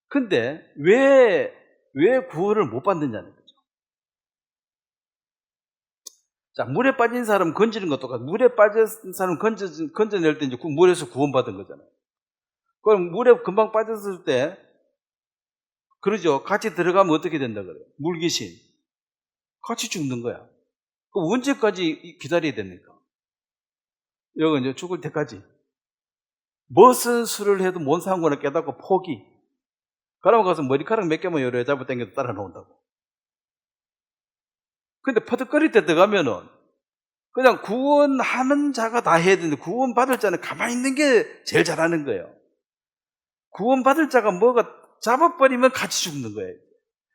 근데 왜 구원을 못 받느냐는 거죠. 자, 물에 빠진 사람 건지는 것도 똑같아. 물에 빠진 사람 건져낼 때 이제 물에서 구원받은 거잖아요. 그럼 물에 금방 빠졌을 때, 그러죠. 같이 들어가면 어떻게 된다 그래요? 물 귀신. 같이 죽는 거야. 그럼 언제까지 기다려야 됩니까? 여기 이제 죽을 때까지. 무슨 수를 해도 못 사는 거나 깨닫고 포기. 그러면 가서 머리카락 몇 개만 여러 잡아 당겨서 따라 나온다고. 근데 퍼득거릴 때 들어가면은 그냥 구원하는 자가 다 해야 되는데, 구원받을 자는 가만히 있는 게 제일 잘하는 거예요. 구원받을 자가 뭐가 잡아버리면 같이 죽는 거예요.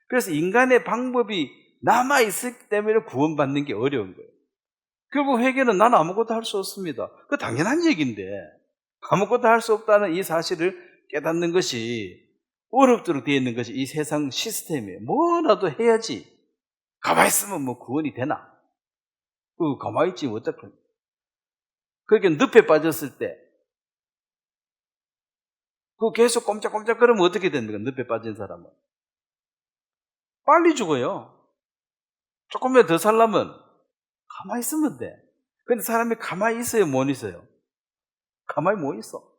그래서 인간의 방법이 남아있기 때문에 구원받는 게 어려운 거예요. 결국 회개는 나는 아무것도 할 수 없습니다. 그 당연한 얘기인데 아무것도 할 수 없다는 이 사실을 깨닫는 것이 어렵도록 되어 있는 것이 이 세상 시스템이에요. 뭐라도 해야지. 가만히 있으면 뭐 구원이 되나? 가만히 있지 어떡해. 그렇게 늪에 빠졌을 때 계속 꼼짝꼼짝 그러면 어떻게 됩니까? 늪에 빠진 사람은 빨리 죽어요. 조금만 더 살려면 가만히 있으면 돼. 근데 사람이 가만히 있어요, 못 있어요? 가만히 못 있어.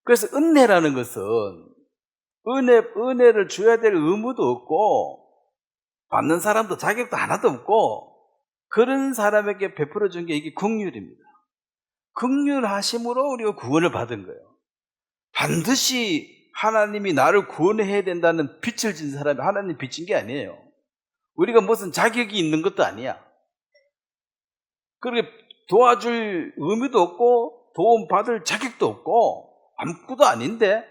그래서 은혜라는 것은 은혜를 줘야 될 의무도 없고 받는 사람도 자격도 하나도 없고 그런 사람에게 베풀어 준 게 이게 긍휼입니다. 긍휼하심으로 우리가 구원을 받은 거예요. 반드시 하나님이 나를 구원해야 된다는 빚을 진 사람이 하나님 빚진 게 아니에요. 우리가 무슨 자격이 있는 것도 아니야. 그렇게 도와줄 의무도 없고 도움 받을 자격도 없고 아무것도 아닌데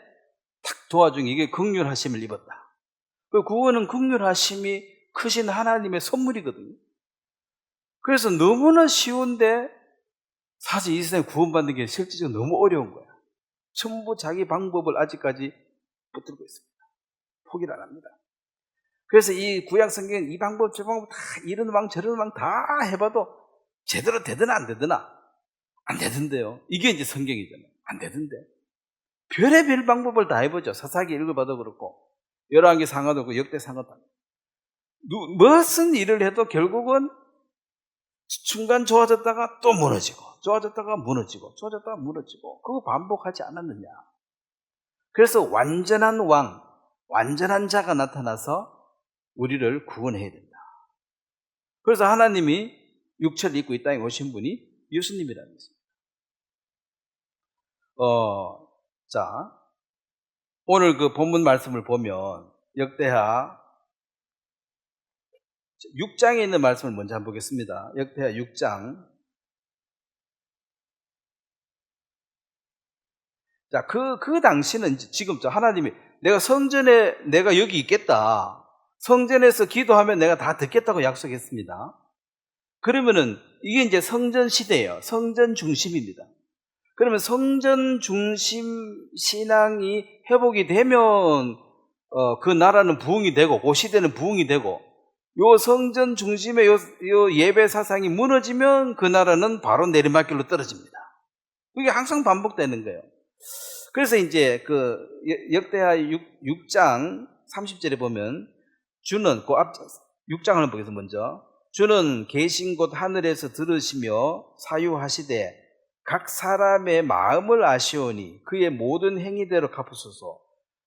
탁 도와준 이게 긍휼하심을 입었다. 그 구원은 긍휼하심이 크신 하나님의 선물이거든요. 그래서 너무나 쉬운데 사실 이 세상에 구원받는 게 실질적으로 너무 어려운 거야. 전부 자기 방법을 아직까지 붙들고 있습니다. 포기를 안 합니다. 그래서 이 구약 성경은 이 방법 저 방법 다 이런 왕 저런 왕 다 해봐도 제대로 되드나 안 되드나? 안 되던데요. 이게 이제 성경이잖아요. 안 되던데. 별의별 방법을 다 해보죠. 사사기 읽어봐도 그렇고 열왕기 상하도 그렇고 역대 상하도 무슨 일을 해도 결국은 순간 좋아졌다가 또 무너지고 좋아졌다가 무너지고 좋아졌다가 무너지고 그거 반복하지 않았느냐. 그래서 완전한 왕, 완전한 자가 나타나서 우리를 구원해야 된다. 그래서 하나님이 육체를 입고 이 땅에 오신 분이 예수님이라는 것입니다. 자, 오늘 그 본문 말씀을 보면 역대하 6장에 있는 말씀을 먼저 한번 보겠습니다. 역대하 6장. 자, 그 당시는 지금 하나님이 내가 성전에 내가 여기 있겠다. 성전에서 기도하면 내가 다 듣겠다고 약속했습니다. 그러면은 이게 이제 성전 시대예요. 성전 중심입니다. 그러면 성전 중심 신앙이 회복이 되면 그 나라는 부흥이 되고 그 시대는 부흥이 되고 요 성전 중심의 요 예배 사상이 무너지면 그 나라는 바로 내리막길로 떨어집니다. 이게 항상 반복되는 거예요. 그래서 이제 그 역대하 6장 30절에 보면 주는 그 앞 6장을 한번 보겠습니다. 먼저 주는 계신 곳 하늘에서 들으시며 사유하시되 각 사람의 마음을 아시오니 그의 모든 행위대로 갚으소서.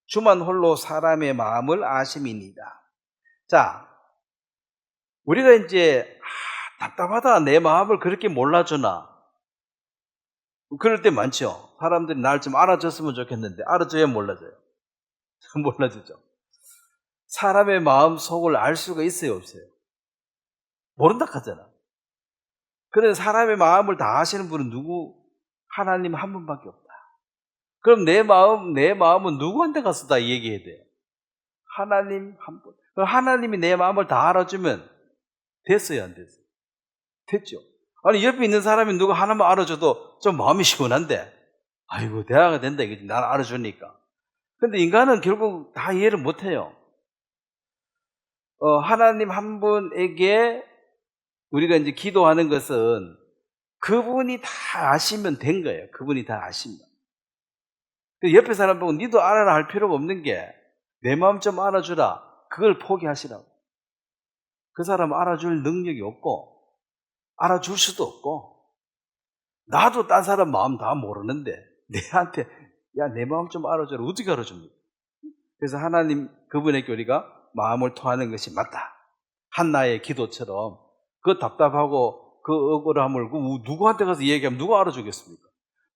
주만 홀로 사람의 마음을 아심이니이다. 자, 우리가 이제 답답하다 내 마음을 그렇게 몰라주나 그럴 때 많죠. 사람들이 날 좀 알아줬으면 좋겠는데 알아줘야 몰라줘요. 몰라주죠. 사람의 마음 속을 알 수가 있어요, 없어요? 모른다 하잖아. 그래서 사람의 마음을 다 아시는 분은 누구? 하나님 한 분밖에 없다. 그럼 내 마음은 누구한테 가서 다 얘기해야 돼요? 하나님 한 분. 그럼 하나님이 내 마음을 다 알아주면 됐어요, 안 됐어요? 됐죠. 아니 옆에 있는 사람이 누가 하나만 알아줘도 좀 마음이 시원한데 아이고 대화가 된다 이거지. 나를 알아주니까. 근데 인간은 결국 다 이해를 못해요. 하나님 한 분에게 우리가 이제 기도하는 것은 그분이 다 아시면 된 거예요. 그분이 다 아시면. 옆에 사람 보고 니도 알아라 할 필요가 없는 게 내 마음 좀 알아주라. 그걸 포기하시라고. 그 사람은 알아줄 능력이 없고 알아줄 수도 없고 나도 딴 사람 마음 다 모르는데 내한테 야 내 마음 좀 알아줘라. 어떻게 알아줍니까? 그래서 하나님 그분에게 우리가 마음을 토하는 것이 맞다. 한나의 기도처럼 그 답답하고 그 억울함을 누구한테 가서 얘기하면 누가 알아주겠습니까?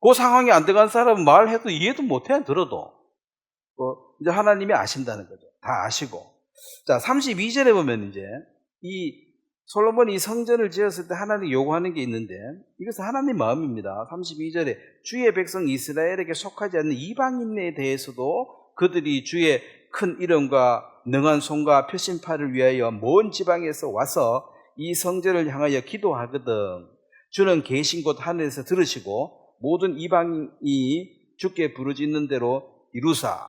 그 상황이 안 들어간 사람은 말해도 이해도 못해 들어도 이제 하나님이 아신다는 거죠. 다 아시고. 자 32절에 보면 이제 이 솔로몬이 이 성전을 지었을 때 하나님이 요구하는 게 있는데 이것은 하나님 마음입니다. 32절에 주의 백성 이스라엘에게 속하지 않는 이방인에 대해서도 그들이 주의 큰 이름과 능한 손과 표심파를 위하여 먼 지방에서 와서 이 성전을 향하여 기도하거든 주는 계신 곳 하늘에서 들으시고 모든 이방인이 주께 부르짖는 대로 이루사.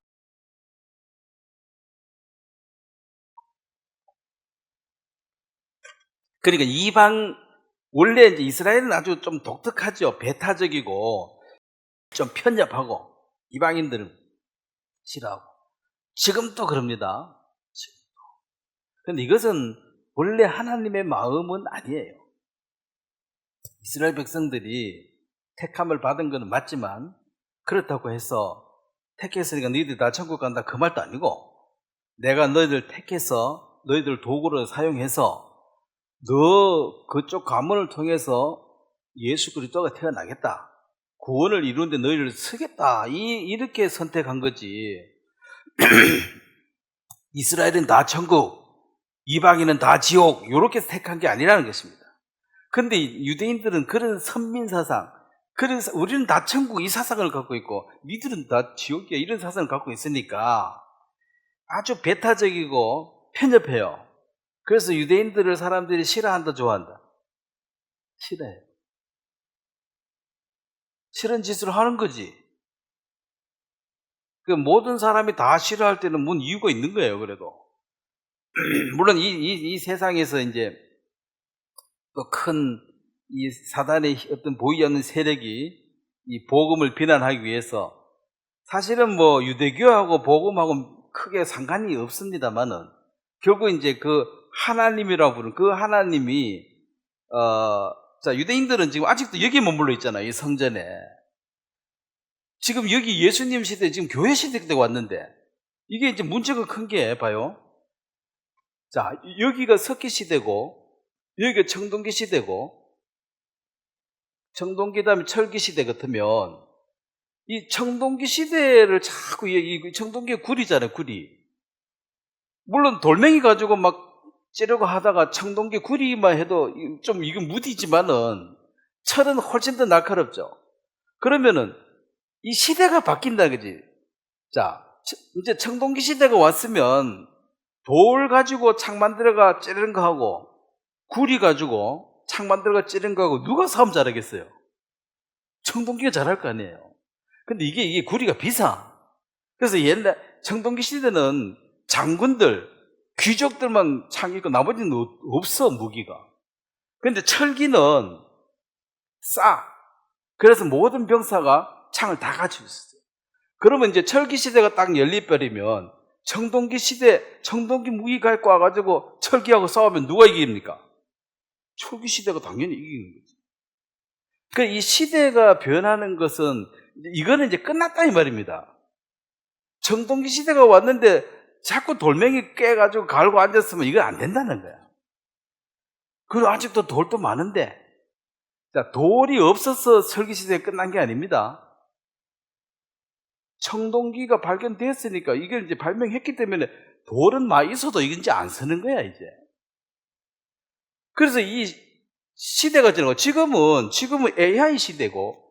그러니까 원래 이제 이스라엘은 아주 좀 독특하죠. 배타적이고 좀 편협하고 이방인들은 싫어하고 지금도 그럽니다. 그런데 이것은 원래 하나님의 마음은 아니에요. 이스라엘 백성들이 택함을 받은 것은 맞지만 그렇다고 해서 택했으니까 너희들 다 천국 간다 그 말도 아니고 내가 너희들 택해서 너희들 도구를 사용해서 너 그쪽 가문을 통해서 예수 그리스도가 태어나겠다. 구원을 이루는데 너희를 쓰겠다. 이렇게 선택한 거지. 이스라엘은 다 천국, 이방인은 다 지옥 이렇게 택한 게 아니라는 것입니다. 그런데 유대인들은 그런 선민사상, 그래서 우리는 다 천국 이 사상을 갖고 있고 니들은 다 지옥이야 이런 사상을 갖고 있으니까 아주 배타적이고 편협해요. 그래서 유대인들을 사람들이 싫어한다 좋아한다? 싫어해요. 싫은 짓을 하는 거지. 그 모든 사람이 다 싫어할 때는 뭔 이유가 있는 거예요. 그래도 물론 이 세상에서 이제 또 큰 이 사단의 어떤 보이지 않는 세력이 이 복음을 비난하기 위해서 사실은 뭐 유대교하고 복음하고 크게 상관이 없습니다만은 결국 이제 그 하나님이라고 부르는 그 하나님이 자 유대인들은 지금 아직도 여기 머물러 있잖아요. 이 성전에. 지금 여기 예수님 시대 지금 교회 시대 때 왔는데 이게 이제 문제가 큰 게 봐요. 자 여기가 석기 시대고 여기가 청동기 시대고 청동기 다음에 철기 시대 같으면 이 청동기 시대를 자꾸 이 청동기가 구리잖아요. 구리. 물론 돌멩이 가지고 막 찌르고 하다가 청동기 구리만 해도 좀 이건 무디지만은 철은 훨씬 더 날카롭죠. 그러면은 이 시대가 바뀐다 그지? 자, 이제 청동기 시대가 왔으면 돌 가지고 창 만들어가 찌르는 거 하고 구리 가지고 창 만들어가 찌르는 거 하고 누가 싸움 잘하겠어요? 청동기가 잘할 거 아니에요. 근데 이게 구리가 비싸. 그래서 옛날 청동기 시대는 장군들, 귀족들만 창 있고 나머지는 없어 무기가. 근데 철기는 싸. 그래서 모든 병사가 창을 다 가지고 있었어요. 그러면 이제 철기 시대가 딱 열리버리면 청동기 시대, 청동기 무기 갖고 와가지고 철기하고 싸우면 누가 이깁니까? 철기 시대가 당연히 이기는 거지. 그러니까 이 시대가 변하는 것은 이거는 이제 끝났다 이 말입니다. 청동기 시대가 왔는데 자꾸 돌멩이 깨가지고 갈고 앉았으면 이거 안 된다는 거야. 그리고 아직도 돌도 많은데 자, 돌이 없어서 철기 시대가 끝난 게 아닙니다. 청동기가 발견됐으니까 이걸 이제 발명했기 때문에 돌은 많이 있어도 이건 이제 안 쓰는 거야 이제. 그래서 이 시대가 지나고 지금은 AI 시대고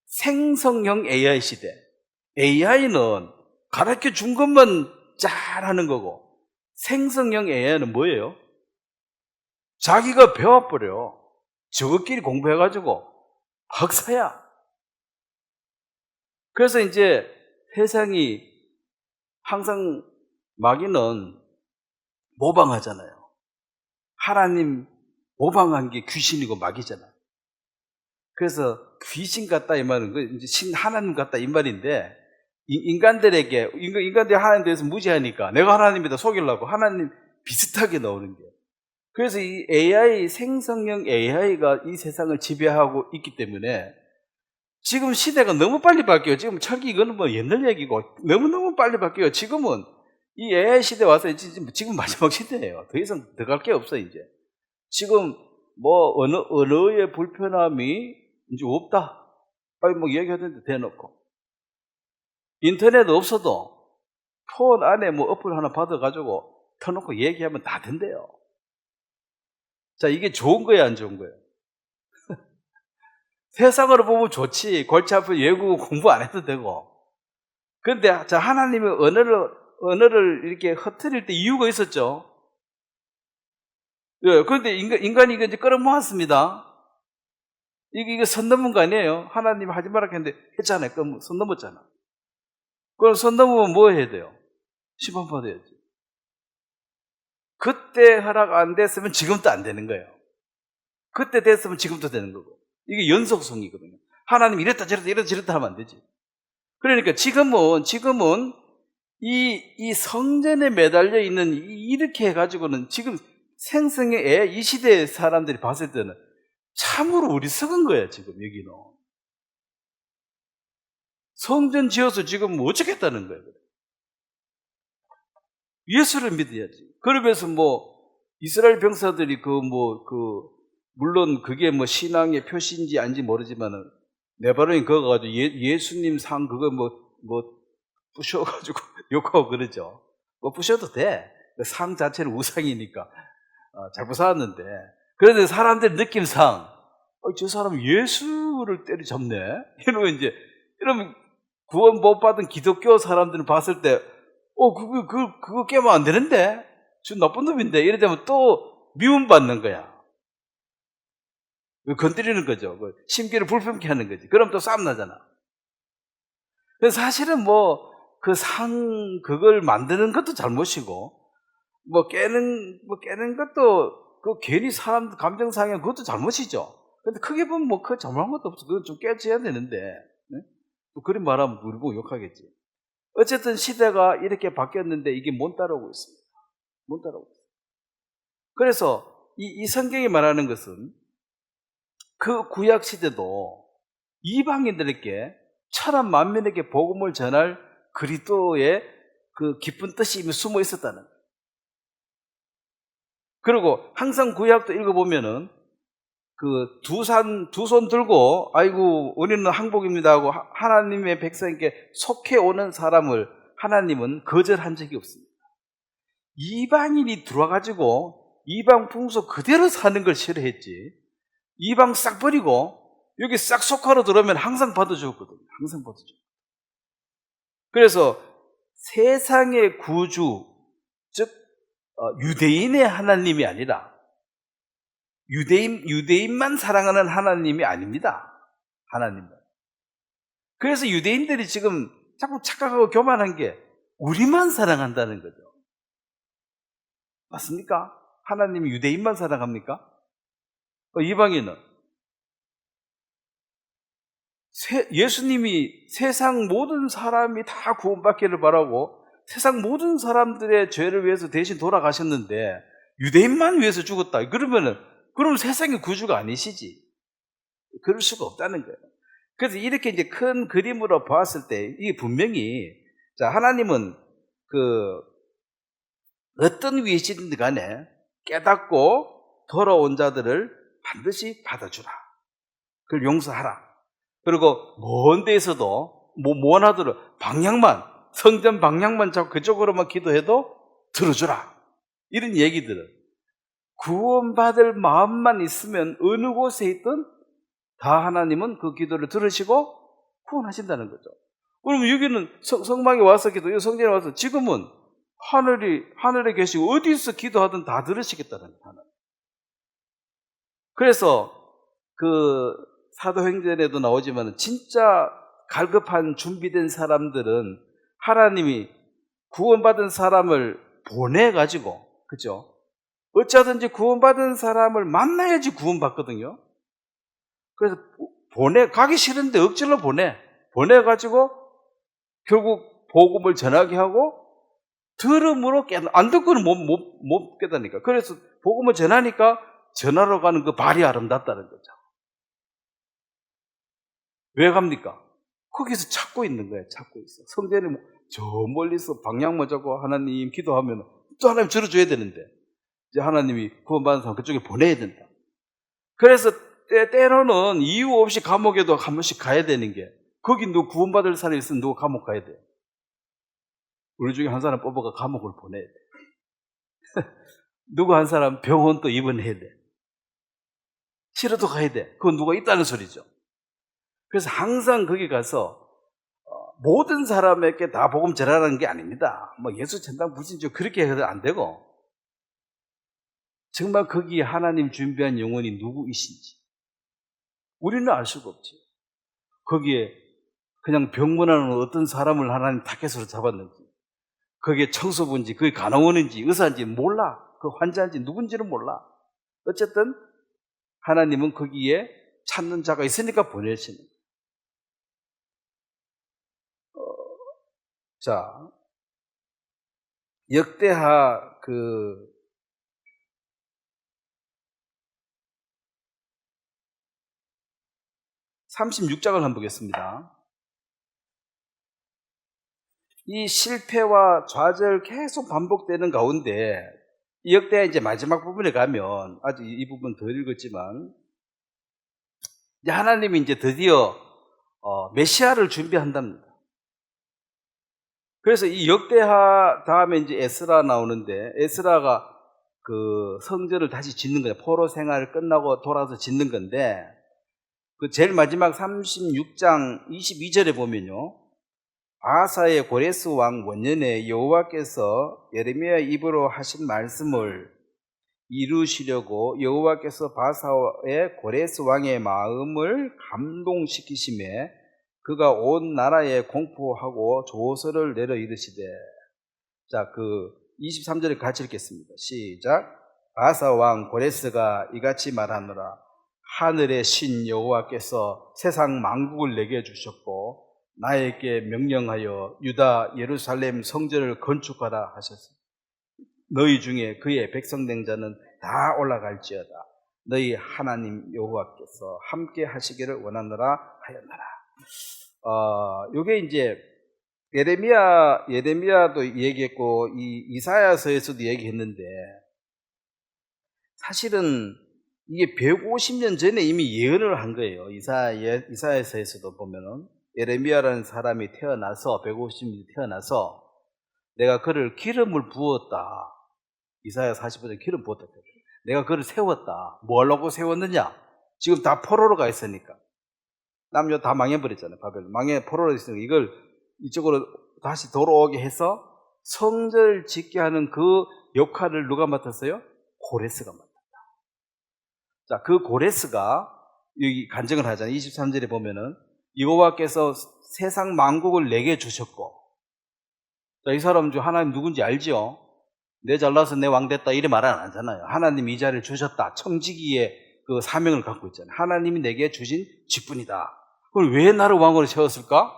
생성형 AI 시대. AI는 가르쳐 준 것만 잘하는 거고 생성형 AI는 뭐예요? 자기가 배워버려. 저것끼리 공부해가지고 박사야. 그래서 이제 세상이 항상 마귀는 모방하잖아요. 하나님 모방한 게 귀신이고 마귀잖아요. 그래서 귀신 같다 이 말은 이제 신 하나님 같다 이 말인데 인간들이 하나님 대해서 무지하니까 내가 하나님이다 속이려고 하나님 비슷하게 나오는 게. 그래서 이 AI 생성형 AI가 이 세상을 지배하고 있기 때문에 지금 시대가 너무 빨리 바뀌어요. 지금 철기 이거는 뭐 옛날 얘기고 너무너무 빨리 바뀌어요. 지금은 이 AI 시대 와서 지금 마지막 시대예요. 더 이상 더 갈 게 없어 이제. 지금 뭐 언어의 불편함이 이제 없다. 아니 뭐 얘기하던데 대놓고 인터넷 없어도 폰 안에 뭐 어플 하나 받아가지고 터놓고 얘기하면 다 된대요. 자, 이게 좋은 거예요, 안 좋은 거예요? 세상으로 보면 좋지. 골치 아픈 외국어 공부 안 해도 되고. 그런데 자, 하나님이 언어를 이렇게 흩트릴 때 이유가 있었죠. 예, 그런데 인간이 이거 이제 끌어모았습니다. 이게 선 넘은 거 아니에요? 하나님 하지 말라 했는데 했잖아요. 선 넘었잖아. 그럼 선 넘으면 뭐 해야 돼요? 심판받아야지. 그때 허락 안 됐으면 지금도 안 되는 거예요. 그때 됐으면 지금도 되는 거고. 이게 연속성이거든요. 하나님 이랬다 저랬다 이랬다 저랬다 하면 안 되지. 그러니까 지금은 이 성전에 매달려 있는 이렇게 해가지고는 지금 생성의 이 시대 사람들이 봤을 때는 참으로 어리석은 거야, 지금 여기는. 성전 지어서 지금 뭐 어쩌겠다는 거예요. 예수를 믿어야지. 그러면서 이스라엘 병사들이 물론 그게 신앙의 표시인지 아닌지 모르지만은, 네바로인 그거 가지고 예수님 상 그거 부셔가지고 욕하고 그러죠. 부셔도 돼. 상 자체는 우상이니까. 잘 부사왔는데. 그런데 사람들 느낌상, 저 사람 예수를 때려잡네? 이러면 구원 못 받은 기독교 사람들은 봤을 때, 그거 깨면 안 되는데? 저 나쁜 놈인데? 이래 되면 또 미움받는 거야. 건드리는 거죠. 심기를 불편케 하는 거지. 그럼 또 싸움 나잖아. 그래서 사실은 그걸 만드는 것도 잘못이고, 깨는 것도, 괜히 사람 감정 상해 그것도 잘못이죠. 근데 크게 보면 그 잘못한 것도 없어. 그건 좀 깨져야 되는데, 네? 또 그런 말하면 우리 보고 욕하겠지. 어쨌든 시대가 이렇게 바뀌었는데 이게 못 따라오고 있습니다. 못 따라오고 있습니다. 그래서 이 성경이 말하는 것은 그 구약 시대도 이방인들에게 천한 만민에게 복음을 전할 그리스도의 그 깊은 뜻이 이미 숨어 있었다는 거예요. 그리고 항상 구약도 읽어보면은 두 손 들고 아이고 우리는 항복입니다 하고 하나님의 백성에게 속해 오는 사람을 하나님은 거절한 적이 없습니다. 이방인이 들어와가지고 이방 풍속 그대로 사는 걸 싫어했지, 이방 싹 버리고 여기 싹 속하러 들어오면 항상 받아주었거든요. 항상 받아주었거든요. 그래서 세상의 구주, 즉 유대인의 하나님이 아니라 유대인만 사랑하는 하나님이 아닙니다. 하나님은. 그래서 유대인들이 지금 자꾸 착각하고 교만한 게 우리만 사랑한다는 거죠. 맞습니까? 하나님이 유대인만 사랑합니까? 이방인은? 예수님이 세상 모든 사람이 다 구원받기를 바라고 세상 모든 사람들의 죄를 위해서 대신 돌아가셨는데 유대인만 위해서 죽었다. 그럼 세상의 구주가 아니시지. 그럴 수가 없다는 거예요. 그래서 이렇게 이제 큰 그림으로 봤을 때 이게 분명히 하나님은 어떤 위치든지 간에 깨닫고 돌아온 자들을 반드시 받아주라. 그걸 용서하라. 그리고 먼 데에서도 뭐 하더라도 성전 방향만 잡고 그쪽으로만 기도해도 들어주라. 이런 얘기들은 구원받을 마음만 있으면 어느 곳에 있든 다 하나님은 그 기도를 들으시고 구원하신다는 거죠. 그럼 여기는 성막에 와서 기도, 성전에 와서 지금은 하늘에 계시고 어디서 기도하든 다 들으시겠다는 거예요. 그래서 사도행전에도 나오지만 진짜 갈급한 준비된 사람들은 하나님이 구원받은 사람을 보내가지고, 그죠? 어쩌든지 구원받은 사람을 만나야지 구원받거든요. 그래서 가기 싫은데 억지로 보내가지고 결국 복음을 전하게 하고 들음으로 안 듣고는 못 깨닫으니까. 그래서 복음을 전하니까 전하러 가는 그 발이 아름답다는 거죠. 왜 갑니까? 거기서 찾고 있는 거예요. 찾고 있어. 성전에 저 멀리서 방향만 잡고 하나님 기도하면 또 하나님 들어줘야 되는데 이제 하나님이 구원받은 사람 그쪽에 보내야 된다. 그래서 때로는 이유 없이 감옥에도 한 번씩 가야 되는 게, 거기 누구 구원받을 사람이 있으면 누구 감옥 가야 돼요. 우리 중에 한 사람 뽑아가 감옥을 보내야 돼. 누구 한 사람 병원 또 입원해야 돼. 싫어도 가야 돼. 그건 누가 있다는 소리죠. 그래서 항상 거기 가서 모든 사람에게 다 복음 전하라는 게 아닙니다. 뭐 예수 전당 불신주 그렇게 해도 안 되고, 정말 거기에 하나님 준비한 영혼이 누구이신지 우리는 알 수가 없지. 거기에 그냥 병문안은 어떤 사람을 하나님 타겟으로 잡았는지, 그게 청소부인지, 그게 간호원인지, 의사인지 몰라. 그 환자인지 누군지는 몰라. 어쨌든 하나님은 거기에 찾는 자가 있으니까 보내시는. 자, 역대하 36장을 한번 보겠습니다. 이 실패와 좌절 계속 반복되는 가운데 이 역대하 이제 마지막 부분에 가면, 아직 이 부분 더 읽었지만, 이제 하나님이 이제 드디어 메시아를 준비한답니다. 그래서 이 역대하 다음에 이제 에스라 나오는데, 에스라가 그 성전을 다시 짓는 거예요. 포로 생활 끝나고 돌아서 짓는 건데, 그 제일 마지막 36장 22절에 보면요, 아사의 고레스 왕 원년에 여호와께서 예레미야 입으로 하신 말씀을 이루시려고 여호와께서 바사의 고레스 왕의 마음을 감동시키심에 그가 온 나라에 공포하고 조서를 내려 이르시되. 자, 그 23절에 같이 읽겠습니다. 시작. 바사 왕 고레스가 이같이 말하노라. 하늘의 신 여호와께서 세상 만국을 내게 주셨고 나에게 명령하여 유다 예루살렘 성전을 건축하라 하셨습니다. 너희 중에 그의 백성된 자는 다 올라갈지어다. 너희 하나님 여호와께서 함께 하시기를 원하노라 하였노라. 요게 이제 예레미야도 얘기했고 이 이사야서에서도 얘기했는데, 사실은 이게 150년 전에 이미 예언을 한 거예요. 이사야서에서도 보면은 예레미야라는 사람이 태어나서 150년 태어나서 내가 그를 기름을 부었다. 이사야 45장 기름 부었다. 내가 그를 세웠다. 뭐 하려고 세웠느냐? 지금 다 포로로 가 있으니까. 남녀 다 망해버렸잖아요. 바벨론 포로로 있으니까 이걸 이쪽으로 다시 돌아오게 해서 성전을 짓게 하는 그 역할을 누가 맡았어요? 고레스가 맡았다. 자, 그 고레스가 여기 간증을 하잖아요. 23절에 보면은 여호와께서 세상 만국을 내게 주셨고. 자, 이 사람 중 하나님 누군지 알죠? 내 잘나서 내 왕 됐다 이래 말 안 하잖아요. 하나님이 이 자리를 주셨다. 청지기의 그 사명을 갖고 있잖아요. 하나님이 내게 주신 직분이다. 그럼 왜 나를 왕으로 세웠을까?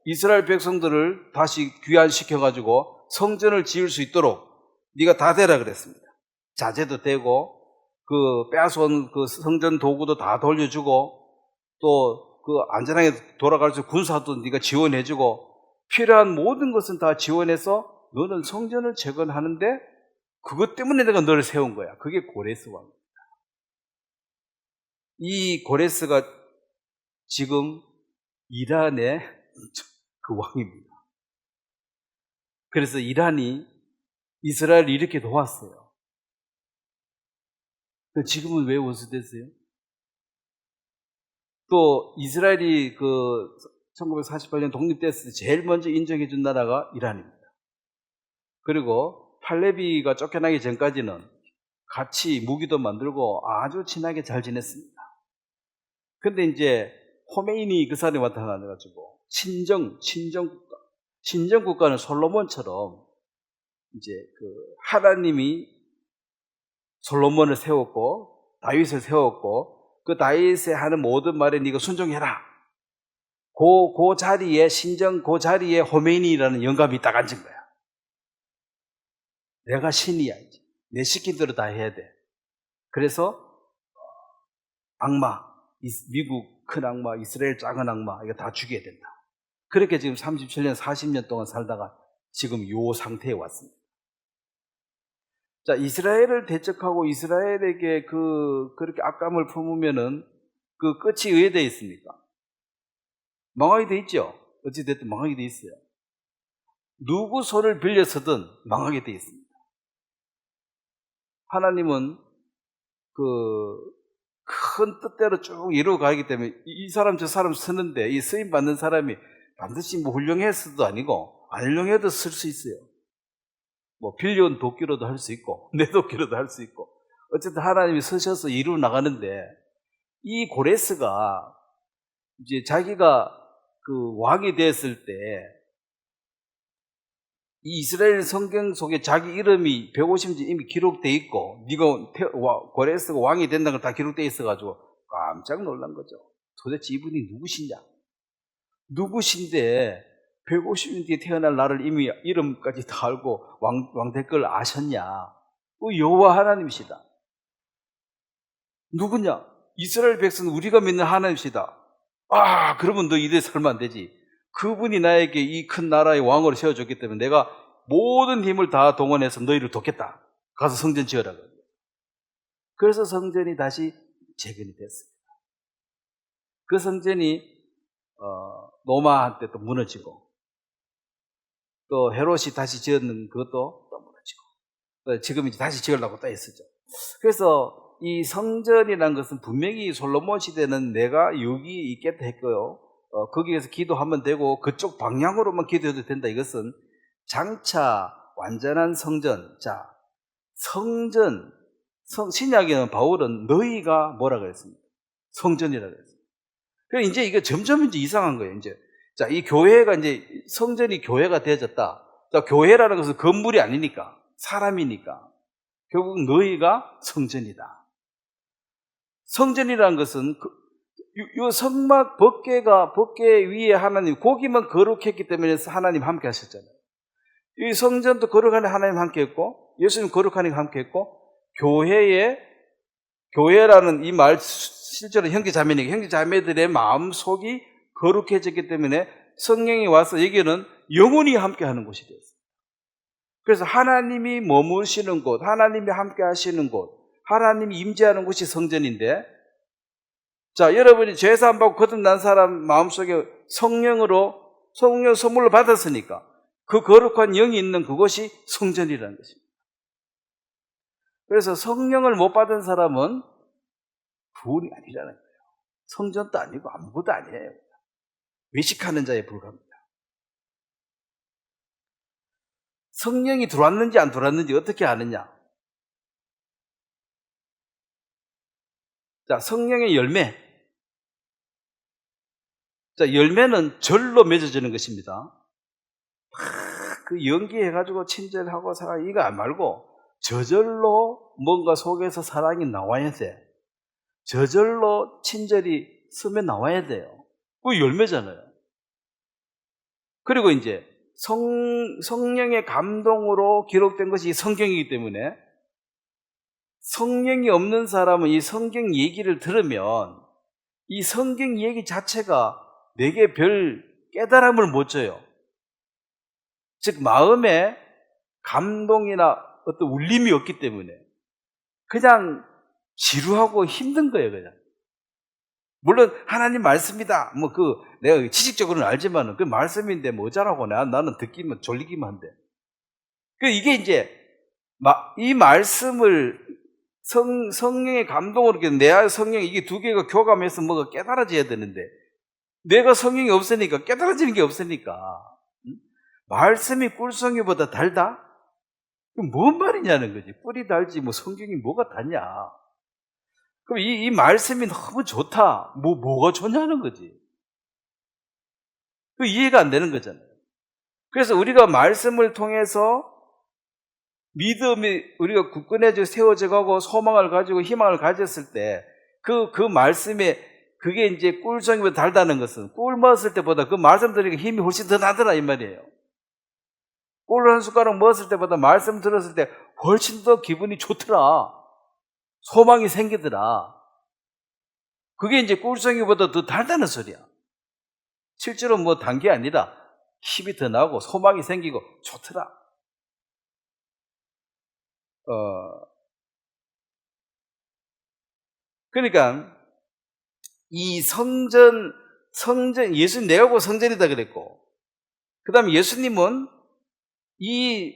이스라엘 백성들을 다시 귀환시켜가지고 성전을 지을 수 있도록 네가 다 되라 그랬습니다. 자재도 되고 그 빼앗아온 그 성전 도구도 다 돌려주고 또 그 안전하게 돌아갈 수 있는 군사도 네가 지원해주고 필요한 모든 것은 다 지원해서 너는 성전을 재건하는데 그것 때문에 내가 너를 세운 거야. 그게 고레스 왕입니다. 이 고레스가 지금 이란의 그 왕입니다. 그래서 이란이 이스라엘을 이렇게 도왔어요. 지금은 왜 원수됐어요? 또 이스라엘이 그 1948년 독립됐을 때 제일 먼저 인정해 준 나라가 이란입니다. 그리고 팔레비가 쫓겨나기 전까지는 같이 무기도 만들고 아주 친하게 잘 지냈습니다. 근데 이제 호메이니 그 사람이 나타나가지고 친정국가는 솔로몬처럼 이제 그 하나님이 솔로몬을 세웠고 다윗을 세웠고 그 다윗이 하는 모든 말에 네가 순종해라. 그 자리에 그 자리에 호메이니라는 영감이 딱 앉은 거야. 내가 신이야 이제. 내 시킨 대로 다 해야 돼. 그래서 악마, 미국 큰 악마, 이스라엘 작은 악마 이거 다 죽여야 된다. 그렇게 지금 37년, 40년 동안 살다가 지금 요 상태에 왔습니다. 자, 이스라엘을 대적하고 이스라엘에게 그렇게 악감을 품으면은 그 끝이 어디에 돼 있습니까? 망하게 돼 있죠? 어찌됐든 망하게 돼 있어요. 누구 손을 빌려서든 망하게 돼 있습니다. 하나님은 큰 뜻대로 쭉 이루어가기 때문에 이 사람 저 사람 쓰는데 이 쓰임 받는 사람이 반드시 뭐 훌륭해서도 아니고 안 훌륭해도 쓸 수 있어요. 뭐 빌려온 도끼로도 할 수 있고 내 도끼로도 할 수 있고 어쨌든 하나님이 쓰셔서 이루어 나가는데 이 고레스가 이제 자기가 왕이 됐을 때 이 이스라엘 성경 속에 자기 이름이 150지 이미 기록되어 있고 고레스가 왕이 된다는 걸 다 기록되어 있어가지고 깜짝 놀란 거죠. 도대체 이분이 누구신데 150년 뒤에 태어날 나를 이미 이름까지 다 알고 왕 될 걸 아셨냐? 여호와 하나님이시다. 누구냐? 이스라엘 백성은 우리가 믿는 하나님이시다. 그러면 너 이래 살면 안 되지. 그분이 나에게 이 큰 나라의 왕으로 세워줬기 때문에 내가 모든 힘을 다 동원해서 너희를 돕겠다. 가서 성전 지어라. 그래서 성전이 다시 재건이 됐습니다. 그 성전이 로마한테 또 무너지고 또 헤롯이 다시 지었는 그것도 또 무너지고 지금 이제 다시 지으려고 또 애쓰죠. 그래서 이 성전이라는 것은 분명히 솔로몬 시대는 내가 여기 있겠다 했고요. 거기에서 기도하면 되고 그쪽 방향으로만 기도해도 된다. 이것은 장차 완전한 성전. 자, 성전. 신약에는 바울은 너희가 뭐라 그랬습니까? 성전이라고 그랬습니다. 그래서 이제 이게 점점 이제 이상한 거예요. 이제 자, 이 교회가 이제 성전이 교회가 되어졌다. 자, 교회라는 것은 건물이 아니니까 사람이니까 결국 너희가 성전이다. 성전이라는 것은 요 성막 법궤 위에 하나님 고기만 거룩했기 때문에 하나님 함께 하셨잖아요. 이 성전도 거룩하니 하나님 함께 했고 예수님 거룩하니 함께 했고 교회라는 이 말 실제로 형제자매니까 형제자매들의 마음속이 거룩해졌기 때문에 성령이 와서 여기는 영원히 함께 하는 곳이 되었어요. 그래서 하나님이 머무시는 곳, 하나님이 함께 하시는 곳, 하나님이 임재하는 곳이 성전인데, 자, 여러분이 죄사함 받고 거듭난 사람 마음속에 성령 선물을 받았으니까 그 거룩한 영이 있는 그곳이 성전이라는 것입니다. 그래서 성령을 못 받은 사람은 구원이 아니라는 거예요. 성전도 아니고 아무것도 아니에요. 외식하는 자에 불과합니다. 성령이 들어왔는지 안 들어왔는지 어떻게 아느냐? 자, 성령의 열매. 자, 열매는 절로 맺어지는 것입니다. 그 연기해가지고 친절하고 사랑 이거 말고 저절로 뭔가 속에서 사랑이 나와야 돼. 저절로 친절이 스며 나와야 돼요. 그게 열매잖아요. 그리고 이제 성령의 감동으로 기록된 것이 성경이기 때문에 성령이 없는 사람은 이 성경 얘기를 들으면 이 성경 얘기 자체가 내게 별 깨달음을 못 줘요. 즉 마음에 감동이나 어떤 울림이 없기 때문에 그냥 지루하고 힘든 거예요. 그냥. 물론 하나님 말씀이다. 내가 지식적으로는 알지만은 그 말씀인데 뭐 어쩌라고 나는 듣기만 졸리기만 한데. 이게 이제 이 말씀을 성령의 감동으로 내 성령 이게 두 개가 교감해서 뭐가 깨달아져야 되는데 내가 성령이 없으니까 깨달아지는 게 없으니까 말씀이 꿀송이보다 달다? 그럼 뭔 말이냐는 거지. 꿀이 달지 뭐 성경이 뭐가 달냐. 그럼 이 말씀이 너무 좋다. 뭐가 좋냐는 거지. 그 이해가 안 되는 거잖아요. 그래서 우리가 말씀을 통해서 믿음이 우리가 굳건해져 세워져 가고 소망을 가지고 희망을 가졌을 때 그 말씀에 그게 이제 꿀송이보다 달다는 것은 꿀 먹었을 때보다 그 말씀 들으니까 힘이 훨씬 더 나더라 이 말이에요. 꿀 한 숟가락 먹었을 때보다 말씀 들었을 때 훨씬 더 기분이 좋더라. 소망이 생기더라. 그게 이제 꿀송이보다 더 달다는 소리야. 실제로 뭐 단 게 아니라 힘이 더 나고 소망이 생기고 좋더라. 그러니까 이 성전 예수님 내가 곧 성전이다 그랬고 그 다음에 예수님은 이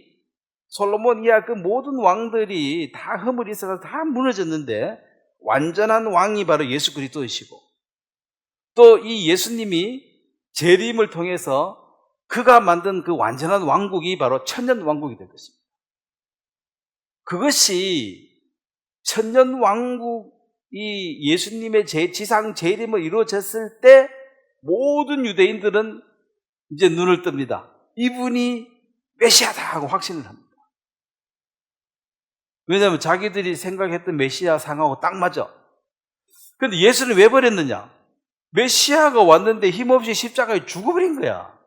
솔로몬 이하 그 모든 왕들이 다 허물이 있어서 다 무너졌는데 완전한 왕이 바로 예수 그리스도이시고, 또 이 예수님이 재림을 통해서 그가 만든 그 완전한 왕국이 바로 천년 왕국이 될 것입니다. 그것이 천년 왕국이 예수님의 지상 재림을 이루어졌을 때 모든 유대인들은 이제 눈을 뜹니다. 이분이 메시아다 하고 확신을 합니다. 왜냐하면 자기들이 생각했던 메시아 상하고 딱 맞아. 그런데 예수를 왜 버렸느냐? 메시아가 왔는데 힘없이 십자가에 죽어버린 거야.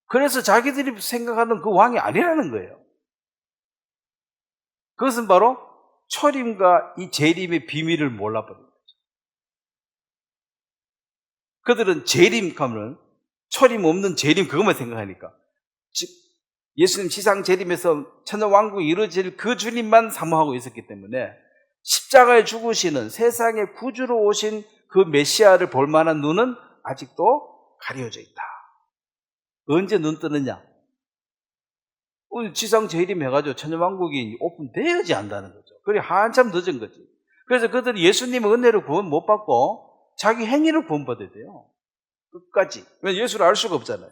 그래서 자기들이 생각하는 그 왕이 아니라는 거예요. 그것은 바로 초림과 이 재림의 비밀을 몰라버린 거죠. 그들은 재림 하면 초림 없는 재림 그것만 생각하니까, 즉 예수님 지상 재림에서 천년 왕국이 이루어질 그 주님만 사모하고 있었기 때문에 십자가에 죽으시는 세상의 구주로 오신 그 메시아를 볼 만한 눈은 아직도 가려져 있다. 언제 눈 뜨느냐? 오늘 지상 재림 해가지고 천년 왕국이 오픈되어야지 한다는 거죠. 그래 한참 늦은 거지. 그래서 그들이 예수님의 은혜로 구원 못 받고 자기 행위로 구원받아야 돼요. 끝까지. 왜냐면 예수를 알 수가 없잖아요.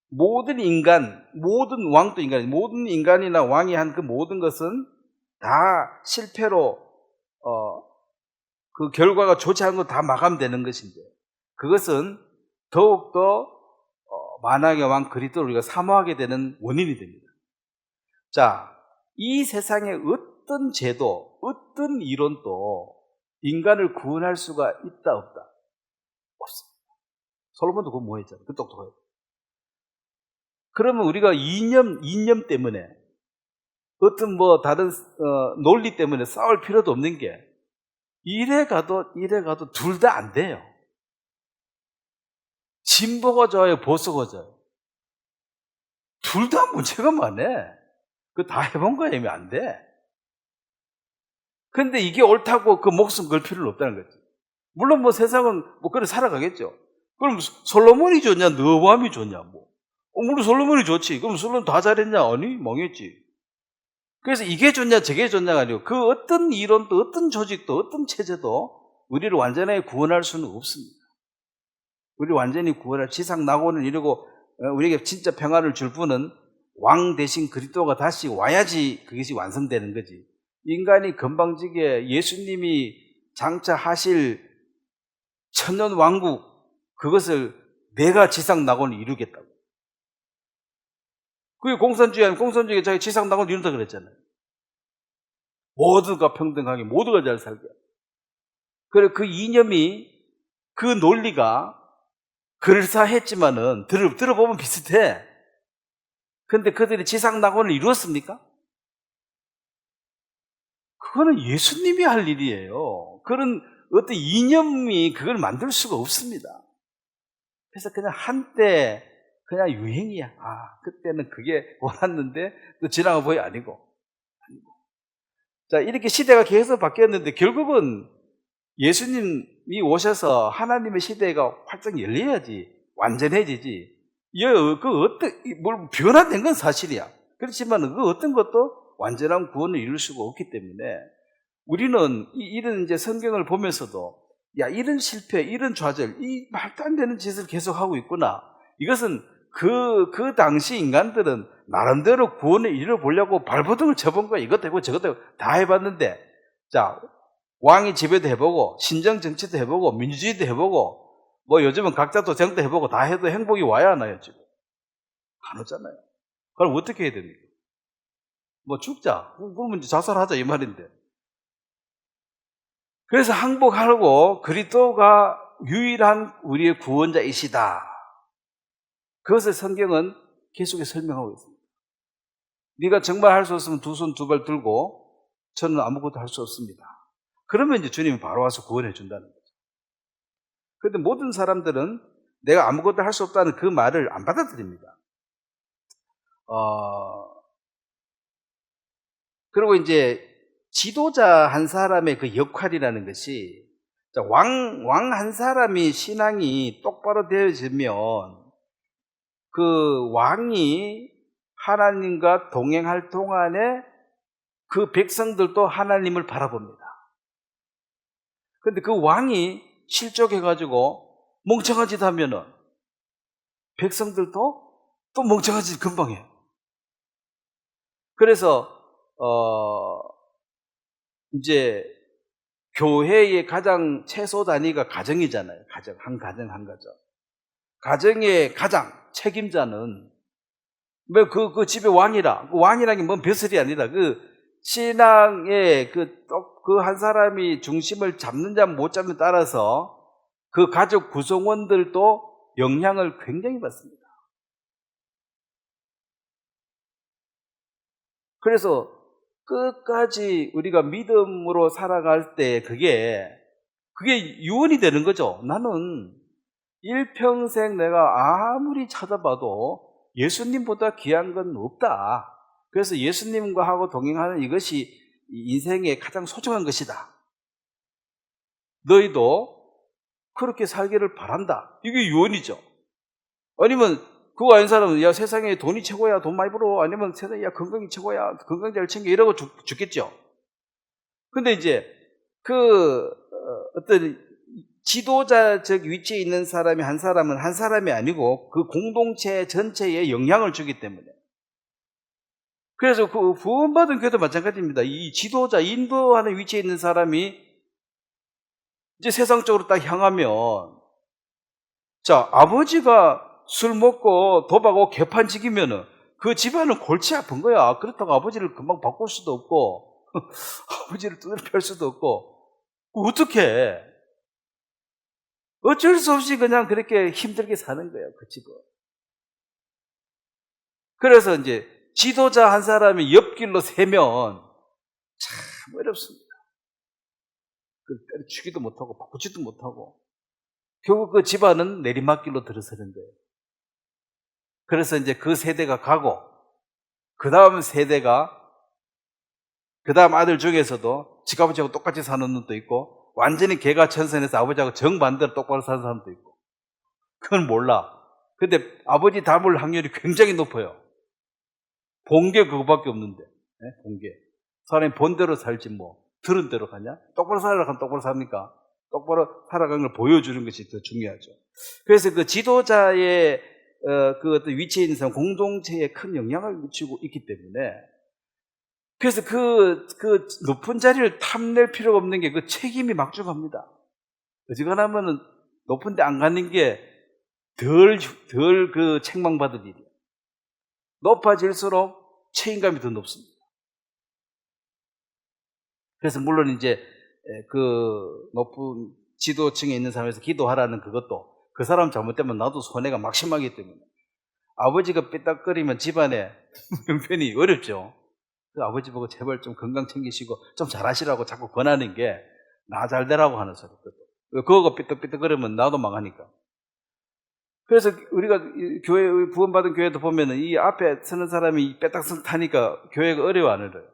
모든 인간, 모든 왕도 인간이, 모든 인간이나 왕이 한 그 모든 것은 다 실패로 그 결과가 좋지 않은 거 다 마감되는 것인데, 그것은 더욱더 만왕의 왕 그리스도를 우리가 사모하게 되는 원인이 됩니다. 자, 이 세상에 어떤 제도, 어떤 이론도 인간을 구원할 수가 있다 없다? 없습니다. 솔로몬도 그거 뭐 했잖아요. 그 똑똑해요. 그러면 우리가 이념 때문에 어떤 뭐 다른 논리 때문에 싸울 필요도 없는 게, 이래 가도 둘 다 안 돼요. 진보가 좋아요, 보수가 좋아요. 둘 다 문제가 많네. 그거 다 해본 거야, 이미 안 돼. 근데 이게 옳다고 그 목숨 걸 필요는 없다는 거지. 물론 뭐 세상은 뭐 그래 살아가겠죠. 그럼 솔로몬이 좋냐, 느헤미야이 좋냐, 뭐. 물론 솔로몬이 좋지. 그럼 솔로몬 다 잘했냐? 아니, 망했지. 그래서 이게 좋냐, 저게 좋냐가 아니고, 그 어떤 이론도, 어떤 조직도, 어떤 체제도 우리를 완전하게 구원할 수는 없습니다. 우리 완전히 구원할 지상 낙원을 이루고 우리에게 진짜 평안을 줄 분은 왕 대신 그리스도가 다시 와야지 그것이 완성되는 거지. 인간이 건방지게 예수님이 장차 하실 천년 왕국, 그것을 내가 지상 낙원을 이루겠다고. 그게 공산주의 아니면 공산주의가 자기 지상 낙원을 이룬다 그랬잖아요. 모두가 평등하게, 모두가 잘 살게. 그래, 그 이념이, 그 논리가 그럴싸했지만은 들어보면 비슷해. 근데 그들이 지상 낙원을 이루었습니까? 그거는 예수님이 할 일이에요. 그런 어떤 이념이 그걸 만들 수가 없습니다. 그래서 그냥 한때 그냥 유행이야. 그때는 그게 옳았는데 또 지나가 보이 아니고. 자, 이렇게 시대가 계속 바뀌었는데 결국은 예수님이 오셔서 하나님의 시대가 활짝 열려야지 완전해지지. 뭘 변화된 건 사실이야. 그렇지만 그 어떤 것도 완전한 구원을 이룰 수가 없기 때문에 우리는 이런 이제 성경을 보면서도, 야, 이런 실패, 이런 좌절, 이 말도 안 되는 짓을 계속 하고 있구나. 이것은 그 당시 인간들은 나름대로 구원을 이뤄보려고 발버둥을 쳐본 거야. 이것도 해보고 저것도 해보고 다 해봤는데, 자, 왕이 지배도 해보고 신정 정치도 해보고 민주주의도 해보고 뭐 요즘은 각자도 정도 해보고 다 해도 행복이 와야 하나요? 지금 안 오잖아요. 그럼 어떻게 해야 됩니까? 뭐 죽자, 그러면 이제 자살하자 이 말인데. 그래서 항복하고 그리스도가 유일한 우리의 구원자이시다. 그것을 성경은 계속해서 설명하고 있습니다. 네가 정말 할 수 없으면 두 손 두 발 들고 저는 아무것도 할 수 없습니다. 그러면 이제 주님이 바로 와서 구원해 준다는 거죠. 그런데 모든 사람들은 내가 아무것도 할 수 없다는 그 말을 안 받아들입니다. 그리고 이제 지도자 한 사람의 그 역할이라는 것이, 왕 한 사람이 신앙이 똑바로 되어지면 그 왕이 하나님과 동행할 동안에 그 백성들도 하나님을 바라봅니다. 근데 그 왕이 실족해가지고 멍청한 짓 하면은 백성들도 또 멍청한 짓 금방 해요. 그래서 이제 교회의 가장 최소 단위가 가정이잖아요. 가정, 한 가정, 한 가정. 가정의 가장 책임자는 뭐 그 집의 왕이라, 그 왕이라는 게 뭔 벼슬이 아니라 그 신앙의 그 한 사람이 중심을 잡는지 못 잡는지 따라서 그 가족 구성원들도 영향을 굉장히 받습니다. 그래서 끝까지 우리가 믿음으로 살아갈 때 그게 유언이 되는 거죠. 나는 일평생 내가 아무리 찾아봐도 예수님보다 귀한 건 없다. 그래서 예수님과 하고 동행하는 이것이 인생의 가장 소중한 것이다. 너희도 그렇게 살기를 바란다. 이게 유언이죠. 아니면 그거 아닌 사람은 야 세상에 돈이 최고야, 돈 많이 벌어. 아니면 세상에 야 건강이 최고야, 건강 잘 챙겨 이러고 죽겠죠. 근데 이제 어떤 지도자적 위치에 있는 사람이 한 사람이 아니고 그 공동체 전체에 영향을 주기 때문에. 그래서 그 구원받은 교회도 마찬가지입니다. 이 지도자, 인도하는 위치에 있는 사람이 이제 세상 쪽으로 딱 향하면, 자, 아버지가 술 먹고 도박하고 개판지기면은 그 집안은 골치 아픈 거야. 그렇다고 아버지를 금방 바꿀 수도 없고, 아버지를 두드려 팰 수도 없고, 어떻게? 어쩔 수 없이 그냥 그렇게 힘들게 사는 거예요, 그 집은. 그래서 이제 지도자 한 사람이 옆길로 새면 참 어렵습니다. 때려치기도 못하고 바꾸지도 못하고 결국 그 집안은 내리막길로 들어서는 거예요. 그래서 이제 그 세대가 가고 그 다음 아들 중에서도 지 아버지하고 똑같이 사는 놈도 있고 완전히 개가천선해서 아버지하고 정반대로 똑바로 사는 사람도 있고 그건 몰라. 근데 아버지 닮을 확률이 굉장히 높아요. 본게 그거밖에 없는데. 네? 본게. 사람이 본대로 살지 뭐 들은 대로 가냐? 똑바로 살아가면 하면 똑바로 삽니까? 똑바로 살아가는 걸 보여주는 것이 더 중요하죠. 그래서 그 지도자의 그 어떤 위치에 있는 사람 공동체에 큰 영향을 미치고 있기 때문에 그래서 그 높은 자리를 탐낼 필요가 없는 게 그 책임이 막중합니다. 어지간하면은 높은 데 안 가는 게 덜 그 책망받을 일이에요. 높아질수록 책임감이 더 높습니다. 그래서 물론 이제 그 높은 지도층에 있는 사람에서 기도하라는 그것도 그 사람 잘못되면 나도 손해가 막심하기 때문에 아버지가 삐딱거리면 집안에 형편이 어렵죠. 그 아버지 보고 제발 좀 건강 챙기시고 좀 잘하시라고 자꾸 권하는 게 나 잘되라고 하는 소리거든. 그거가 삐딱삐딱거리면 나도 망하니까. 그래서 우리가 구원받은 교회도 보면은 이 앞에 서는 사람이 빼딱선 타니까 교회가 어려워 안 어려워요?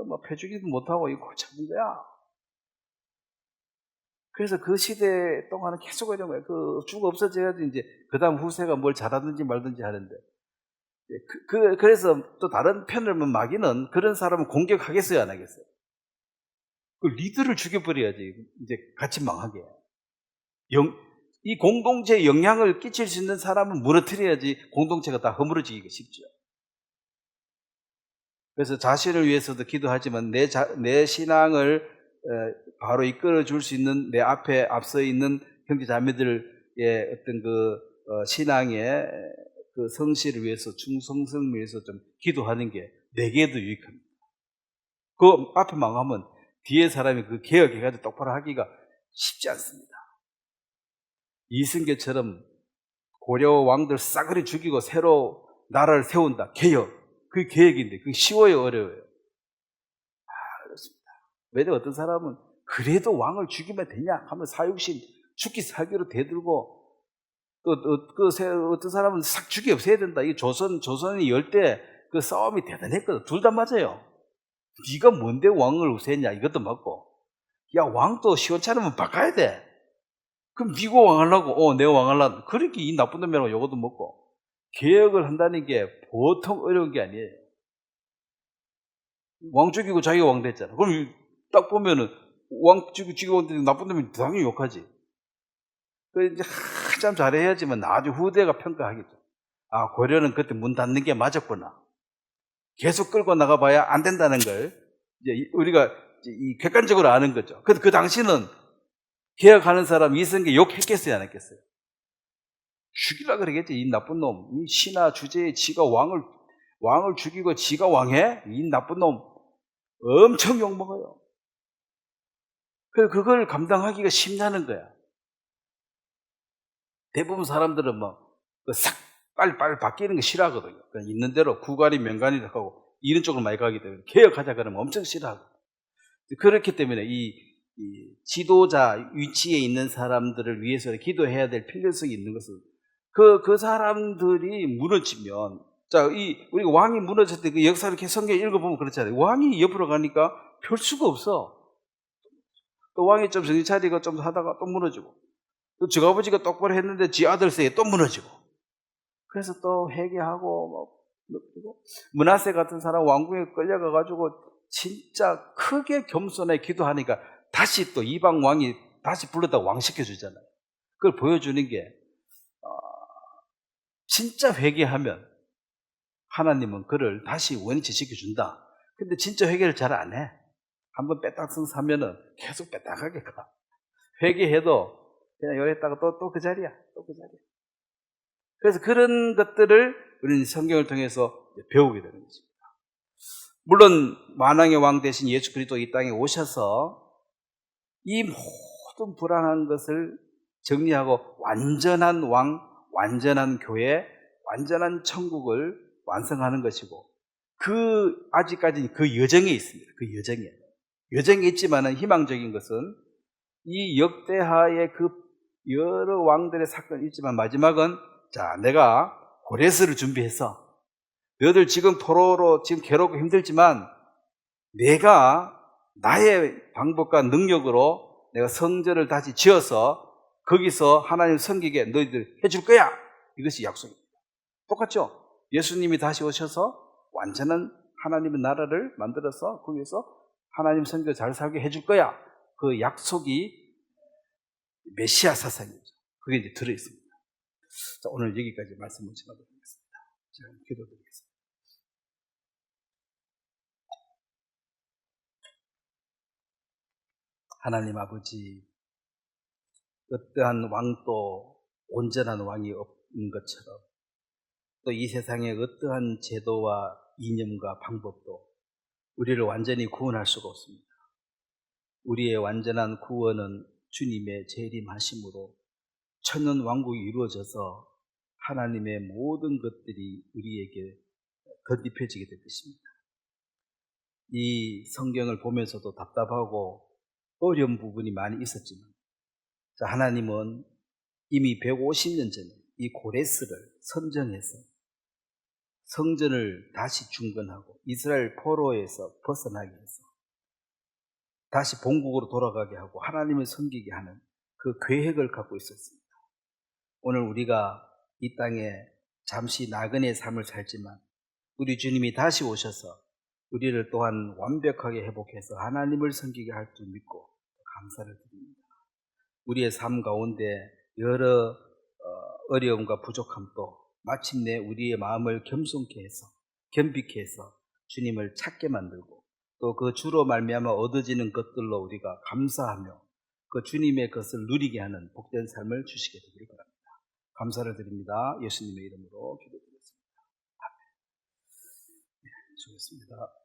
뭐 패주기도 못하고 이거 골치 아픈 거야. 그래서 그 시대 동안은 계속 이런 거예요. 그 쭉 없어져야지 이제 그 다음 후세가 뭘 잘하든지 말든지 하는데. 그래서 또 다른 편을 보면 마귀는 그런 사람은 공격하겠어요, 안 하겠어요? 그 리더를 죽여버려야지 이제 같이 망하게. 이 공동체에 영향을 끼칠 수 있는 사람은 무너뜨려야지 공동체가 다 허물어지기가 쉽죠. 그래서 자신을 위해서도 기도하지만 내 신앙을 바로 이끌어줄 수 있는 내 앞서 있는 형제 자매들의 어떤 신앙의 그 성실을 위해서 충성성을 위해서 좀 기도하는 게 내게도 유익합니다. 그 앞에 망하면 뒤에 사람이 그 개혁해가지고 똑바로 하기가 쉽지 않습니다. 이승계처럼 고려 왕들 싸그리 죽이고 새로 나라를 세운다. 개혁. 그게 계획인데 그게 쉬워요, 어려워요? 그렇습니다. 왜 어떤 사람은 그래도 왕을 죽이면 되냐 하면 사육신 죽기 살기로 대들고 또 어떤 사람은 싹 죽이 없애야 된다. 이 조선이 열대 그 싸움이 대단했거든. 둘 다 맞아요. 네가 뭔데 왕을 없애냐 이것도 맞고 야 왕도 시원찮으면 바꿔야 돼. 그럼 네가 왕하려고 내가 왕하려고 그렇게 이 나쁜 놈이라고 요것도 먹고 개혁을 한다는 게 보통 어려운 게 아니에요. 왕 죽이고 자기가 왕 됐잖아. 그럼 딱 보면은 왕 죽이고 왕 됐는데 나쁜 놈이 당연히 욕하지. 그 이제 한참 잘해야지만 나중에 후대가 평가하겠죠. 아, 고려는 그때 문 닫는 게 맞았구나. 계속 끌고 나가봐야 안 된다는 걸 이제 우리가 이 객관적으로 아는 거죠. 그 당시는 개혁하는 사람 이성계 욕했겠어요, 안 했겠어요? 죽이라 그러겠지. 이 나쁜 놈. 이 신하 주제에 지가 왕을 죽이고 지가 왕해? 이 나쁜 놈. 엄청 욕먹어요. 그걸 감당하기가 쉽냐는 거야. 대부분 사람들은 빨리 바뀌는 거 싫어하거든요. 그냥 있는 대로 구간이 명간이 하고 이런 쪽으로 많이 가기 때문에 개혁하자 그러면 엄청 싫어하고. 그렇기 때문에 이 지도자 위치에 있는 사람들을 위해서 기도해야 될 필요성이 있는 것은 그 사람들이 무너지면, 자, 우리가 왕이 무너졌을 때 그 역사를 이렇게 성경에 읽어보면 그렇잖아요. 왕이 옆으로 가니까 별 수가 없어. 또 왕이 좀 정신 차리고 좀 하다가 또 무너지고, 또 지 아버지가 똑바로 했는데 지 아들 세에 또 무너지고, 그래서 또 회개하고, 므낫세 같은 사람 왕궁에 끌려가가지고 진짜 크게 겸손하게 기도하니까 다시 또 이방 왕이 다시 불러다 왕시켜주잖아요. 그걸 보여주는 게, 진짜 회개하면 하나님은 그를 다시 원위치 시켜준다. 근데 진짜 회개를 잘 안 해. 한번 빼딱성 사면은 계속 빼딱하게 가. 회개해도 그냥 요랬다가 또 그 자리야. 또 그 자리야. 그래서 그런 것들을 우리는 성경을 통해서 배우게 되는 것입니다. 물론 만왕의 왕 대신 예수 그리스도 이 땅에 오셔서 이 모든 불안한 것을 정리하고 완전한 왕, 완전한 교회, 완전한 천국을 완성하는 것이고, 아직까지 그 여정에 있습니다. 그 여정에 있지만은 희망적인 것은 이 역대하의 그 여러 왕들의 사건이 있지만 마지막은, 자, 내가 고레스를 준비해서 너희들 지금 포로로 지금 괴롭고 힘들지만 내가 나의 방법과 능력으로 내가 성전을 다시 지어서 거기서 하나님 섬기게 너희들 해줄 거야. 이것이 약속입니다. 똑같죠? 예수님이 다시 오셔서 완전한 하나님의 나라를 만들어서 거기서 하나님 성전 잘 살게 해줄 거야. 그 약속이 메시아 사상이죠. 그게 이제 들어있습니다. 자, 오늘 여기까지 말씀을 전하도록 하겠습니다. 제가 기도드리겠습니다. 하나님 아버지, 어떠한 왕도 온전한 왕이 없는 것처럼 또 이 세상에 어떠한 제도와 이념과 방법도 우리를 완전히 구원할 수가 없습니다. 우리의 완전한 구원은 주님의 재림하심으로 천년 왕국이 이루어져서 하나님의 모든 것들이 우리에게 건립해지게 될 것입니다. 이 성경을 보면서도 답답하고 어려운 부분이 많이 있었지만, 자, 하나님은 이미 150년 전에 이 고레스를 선정해서 성전을 다시 중건하고 이스라엘 포로에서 벗어나게 해서 다시 본국으로 돌아가게 하고 하나님을 섬기게 하는 그 계획을 갖고 있었습니다. 오늘 우리가 이 땅에 잠시 나그네의 삶을 살지만 우리 주님이 다시 오셔서 우리를 또한 완벽하게 회복해서 하나님을 섬기게 할 줄 믿고 감사를 드립니다. 우리의 삶 가운데 여러 어려움과 부족함도 마침내 우리의 마음을 겸손케 해서, 겸비케 해서 주님을 찾게 만들고 또 그 주로 말미암아 얻어지는 것들로 우리가 감사하며 그 주님의 것을 누리게 하는 복된 삶을 주시게 되기를 바랍니다. 감사를 드립니다. 예수님의 이름으로 기도드리겠습니다. 아멘. 네, 수고했습니다.